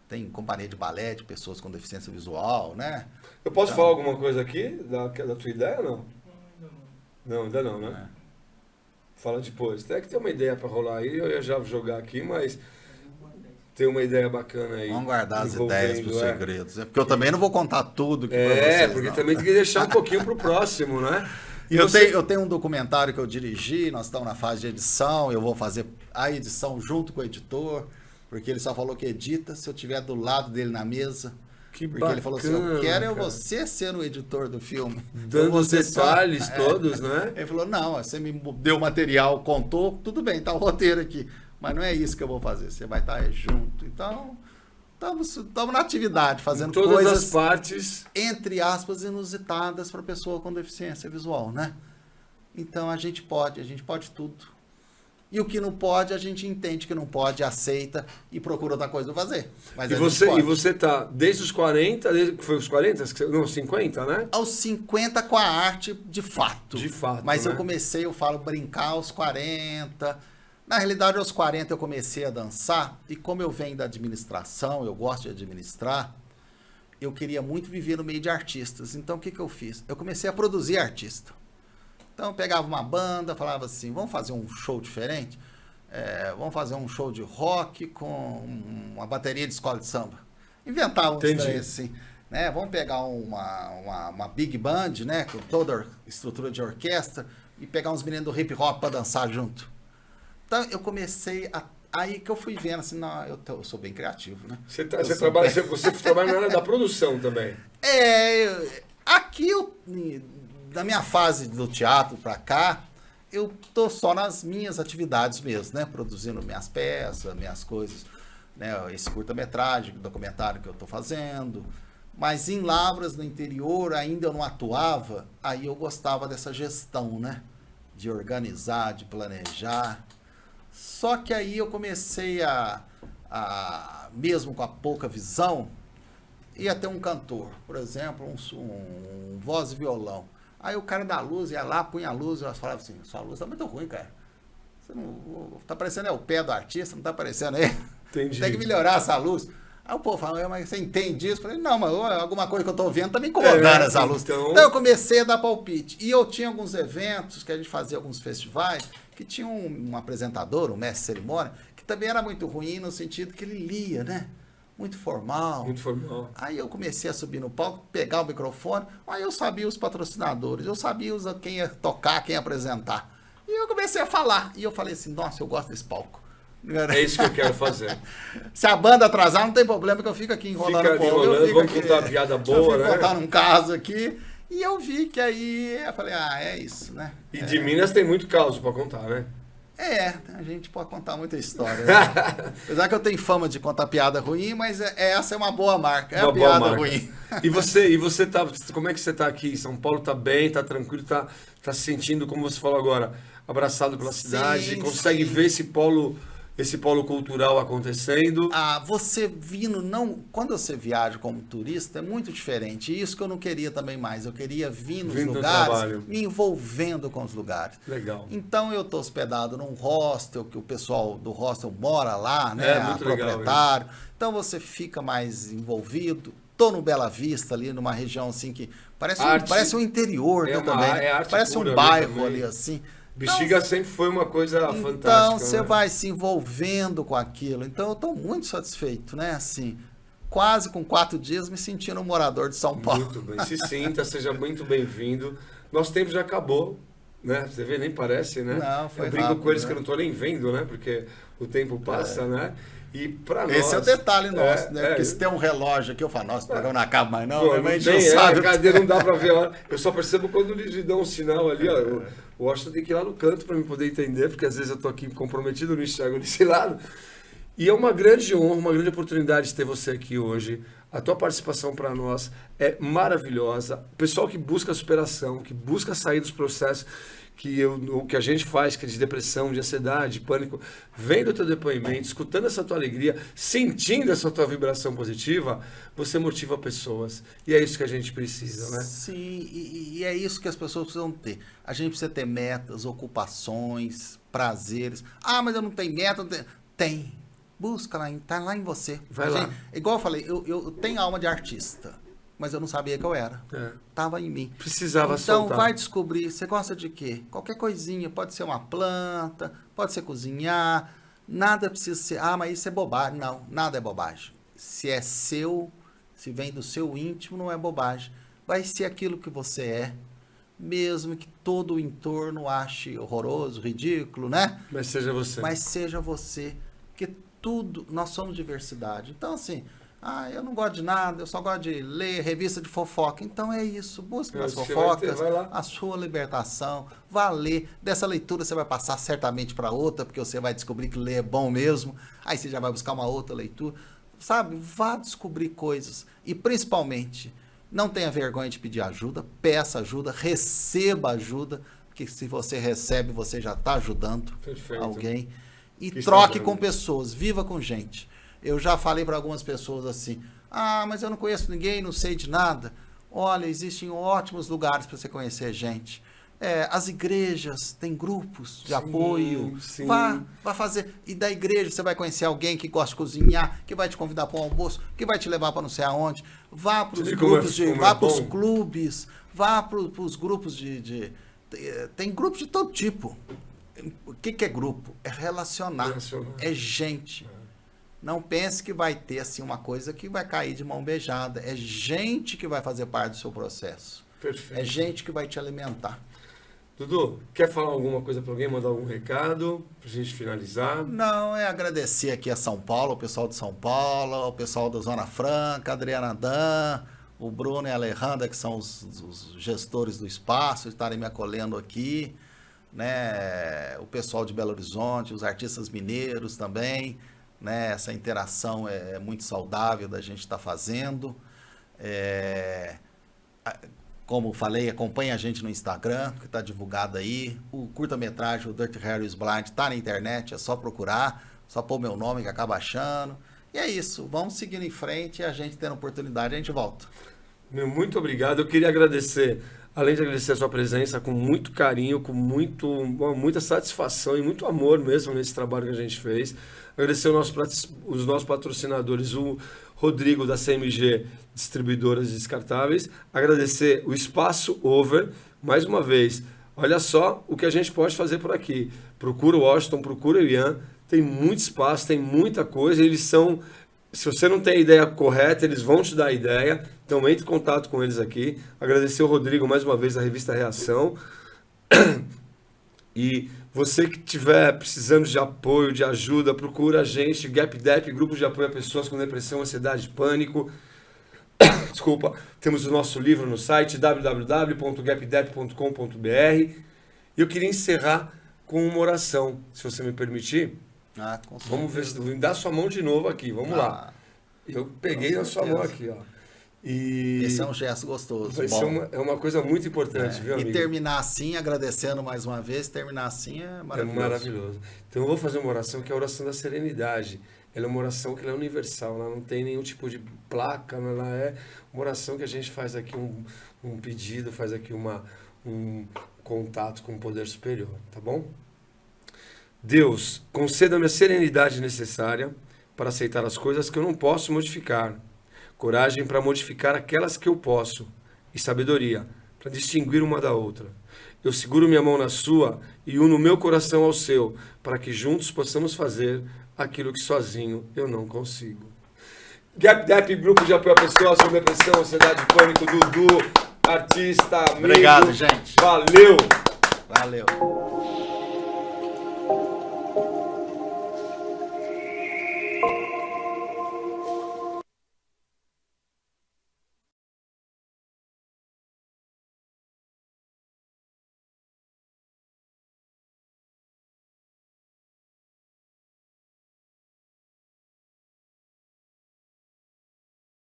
Tem companhia de balé de pessoas com deficiência visual, né? Eu posso falar alguma coisa aqui da tua ideia ou não? Não, ainda não, né? Fala depois. Até que tem uma ideia para rolar aí, eu ia já jogar aqui, mas tem uma ideia bacana aí. Vamos guardar as ideias para os segredos. Porque eu também não vou contar tudo aqui para vocês. Porque também tem que deixar um pouquinho para o próximo, né? E eu tenho um documentário que eu dirigi, nós estamos na fase de edição, eu vou fazer a edição junto com o editor, porque ele só falou que edita se eu estiver do lado dele na mesa. Que porque bacana, ele falou assim, eu quero você ser o editor do filme. Dando os detalhes todos, né? Ele falou, não, você me deu material, contou, tudo bem, tá o roteiro aqui. Mas não é isso que eu vou fazer, você vai estar junto. Então, Estamos na atividade, fazendo todas coisas, as partes, entre aspas, inusitadas para pessoa com deficiência visual, né? Então a gente pode tudo. E o que não pode, a gente entende que não pode, aceita e procura outra coisa para fazer. Mas e você tá desde os 40, foi os 40? Não, 50, né? Aos 50 com a arte de fato. De fato, Mas né? eu comecei, eu falo, brincar aos 40. Na realidade, aos 40 eu comecei a dançar. E como eu venho da administração, eu gosto de administrar, eu queria muito viver no meio de artistas. Então, o que eu fiz? Eu comecei a produzir artista. Então, eu pegava uma banda, falava assim, vamos fazer um show diferente? Vamos fazer um show de rock com uma bateria de escola de samba. Inventava um estranho assim. Né? Vamos pegar uma big band, né? Com toda a estrutura de orquestra, e pegar uns meninos do hip hop para dançar junto. Então, eu comecei aí que eu fui vendo, assim, não, eu sou bem criativo, né? Você trabalha na área da produção também. Aqui na minha fase do teatro para cá, eu tô só nas minhas atividades mesmo, né? Produzindo minhas peças, minhas coisas, né? Esse curta-metragem, documentário que eu tô fazendo. Mas em Lavras, no interior, ainda eu não atuava, aí eu gostava dessa gestão, né? De organizar, de planejar. Só que aí eu comecei mesmo com a pouca visão, ia ter um cantor, por exemplo, um voz e violão. Aí o cara da luz ia lá, punha a luz, e eu falava assim, sua luz tá muito ruim, cara. Você não tá parecendo o pé do artista, não tá aparecendo aí. Entendi. Tem que melhorar essa luz. Aí o povo falou, mas você entende isso? Eu falei, não, mas alguma coisa que eu tô vendo tá me incomodando essa luz. Então eu comecei a dar palpite. E eu tinha alguns eventos, que a gente fazia alguns festivais, que tinha um apresentador, um mestre de cerimônia, que também era muito ruim no sentido que ele lia, né? Muito formal. Muito formal. Aí eu comecei a subir no palco, pegar o microfone, aí eu sabia os patrocinadores, eu sabia quem ia tocar, quem ia apresentar. E eu comecei a falar. E eu falei assim, nossa, eu gosto desse palco. É isso que eu quero fazer. Se a banda atrasar, não tem problema, que eu fico aqui enrolando o povo. Vamos contar uma piada boa, né? Contar um caso aqui. E eu vi que aí, eu falei, é isso, né? E de Minas tem muito caos para contar, né? A gente pode contar muita história. Né? Apesar que eu tenho fama de contar piada ruim, mas essa é uma boa marca. Uma piada ruim. E você tá, como é que você tá aqui? São Paulo tá bem, tá tranquilo, tá se sentindo, como você falou agora, abraçado pela cidade, consegue ver esse polo cultural acontecendo. Você vindo, quando você viaja como turista, é muito diferente. E isso que eu não queria também mais. Eu queria vir nos lugares, me envolvendo com os lugares. Legal. Então eu estou hospedado num hostel, que o pessoal do hostel mora lá, né? Muito proprietário. Legal, então você fica mais envolvido. Tô no Bela Vista, ali numa região assim que parece um interior também. Parece um bairro ali assim. Bexiga sempre foi uma coisa fantástica. Então, você vai se envolvendo com aquilo. Então, eu estou muito satisfeito, né? Assim, quase com 4 dias me sentindo um morador de São Paulo. Muito bem. Se sinta, seja muito bem-vindo. Nosso tempo já acabou, né? Você vê, nem parece, né? Não, foi eu brinco rápido, com eles né? que eu não estou nem vendo, né? Porque o tempo passa, né? E para nós... Esse é o detalhe nosso, né? Porque se tem um relógio aqui, eu falo, nossa, o programa não acaba mais não. A cadeira não dá para ver a hora. Eu só percebo quando eles dão um sinal ali, ó. O Washington tem que ir lá no canto para me poder entender, porque às vezes eu estou aqui comprometido, não enxergo desse lado. E é uma grande honra, uma grande oportunidade de ter você aqui hoje. A tua participação para nós é maravilhosa. O pessoal que busca superação, que busca sair dos processos o que a gente faz, que é de depressão, de ansiedade, de pânico, vendo o teu depoimento, escutando essa tua alegria, sentindo essa tua vibração positiva, você motiva pessoas. E é isso que a gente precisa, né? Sim, e é isso que as pessoas precisam ter. A gente precisa ter metas, ocupações, prazeres. Mas eu não tenho meta. Tem. Busca lá, tá lá em você. Vai lá. Igual eu falei, eu tenho alma de artista, mas eu não sabia que eu era. Tava em mim. Precisava soltar. Então vai descobrir, você gosta de quê? Qualquer coisinha, pode ser uma planta, pode ser cozinhar, nada precisa ser, mas isso é bobagem. Não, nada é bobagem. Se é seu, se vem do seu íntimo, não é bobagem. Vai ser aquilo que você é, mesmo que todo o entorno ache horroroso, ridículo, né? Mas seja você. Mas seja você, porque nós somos diversidade. Então, assim, eu não gosto de nada, eu só gosto de ler revista de fofoca. Então é isso, busque nas fofocas a sua libertação, vá ler. Dessa leitura você vai passar certamente para outra, porque você vai descobrir que ler é bom mesmo. Aí você já vai buscar uma outra leitura. sabe? Vá descobrir coisas. E principalmente, não tenha vergonha de pedir ajuda, peça ajuda, receba ajuda, porque se você recebe, você já está ajudando alguém. E troque com pessoas, viva com gente. Eu já falei para algumas pessoas assim, mas eu não conheço ninguém, não sei de nada. Olha, existem ótimos lugares para você conhecer gente. As igrejas têm grupos de apoio. Sim. Vá fazer. E da igreja você vai conhecer alguém que gosta de cozinhar, que vai te convidar para um almoço, que vai te levar para não sei aonde. Vá para os grupos vá para os clubes, vá para os grupos tem grupos de todo tipo. O que é grupo? É relacionar. É gente. Não pense que vai ter assim uma coisa que vai cair de mão beijada. É gente que vai fazer parte do seu processo. Perfeito. É gente que vai te alimentar. Dudu, quer falar alguma coisa para alguém, mandar algum recado para a gente finalizar? Não, é agradecer aqui a São Paulo, o pessoal de São Paulo, o pessoal da Zona Franca, a Adriana Dan, o Bruno e a Alejandra, que são os gestores do espaço, estarem me acolhendo aqui, né? O pessoal de Belo Horizonte, os artistas mineiros também, né? Essa interação é muito saudável da gente estar fazendo. Como falei, acompanhe a gente no Instagram, que está divulgado aí. O curta-metragem, o Dirty Harry's Blind, está na internet, é só procurar, só pôr meu nome que acaba achando. E é isso, vamos seguindo em frente e a gente tendo oportunidade, a gente volta. Muito obrigado, eu queria agradecer, além de agradecer a sua presença, com muito carinho, com muita satisfação e muito amor mesmo nesse trabalho que a gente fez. Agradecer os nossos patrocinadores, o Rodrigo da CMG Distribuidoras Descartáveis. Agradecer o Espaço Over, mais uma vez. Olha só o que a gente pode fazer por aqui. Procura o Washington, procura o Ian. Tem muito espaço, tem muita coisa. Eles são... Se você não tem a ideia correta, eles vão te dar a ideia. Então entre em contato com eles aqui. Agradecer o Rodrigo mais uma vez da revista Reação. E você que estiver precisando de apoio, de ajuda, procura a gente, GapDep, grupo de apoio a pessoas com depressão, ansiedade, pânico. Desculpa, temos o nosso livro no site www.gapdep.com.br. E eu queria encerrar com uma oração, se você me permitir. Com certeza. Vamos ver se me dá sua mão de novo aqui, vamos lá. Eu peguei na sua mão aqui, ó. E esse é um gesto gostoso. Vai ser uma coisa muito importante, viu, amigo? E terminar assim, agradecendo mais uma vez, terminar assim é maravilhoso. É maravilhoso. Então eu vou fazer uma oração que é a oração da serenidade. Ela é uma oração que ela é universal, ela não tem nenhum tipo de placa, ela é uma oração que a gente faz aqui um pedido, faz aqui um contato com o poder superior, tá bom? Deus, conceda-me a serenidade necessária para aceitar as coisas que eu não posso modificar, coragem para modificar aquelas que eu posso e sabedoria para distinguir uma da outra. Eu seguro minha mão na sua e uno meu coração ao seu, para que juntos possamos fazer aquilo que sozinho eu não consigo. GapDep, grupo de apoio a pessoas com depressão, ansiedade, pânico, Dudu, artista, amigo. Obrigado, gente. Valeu! Valeu.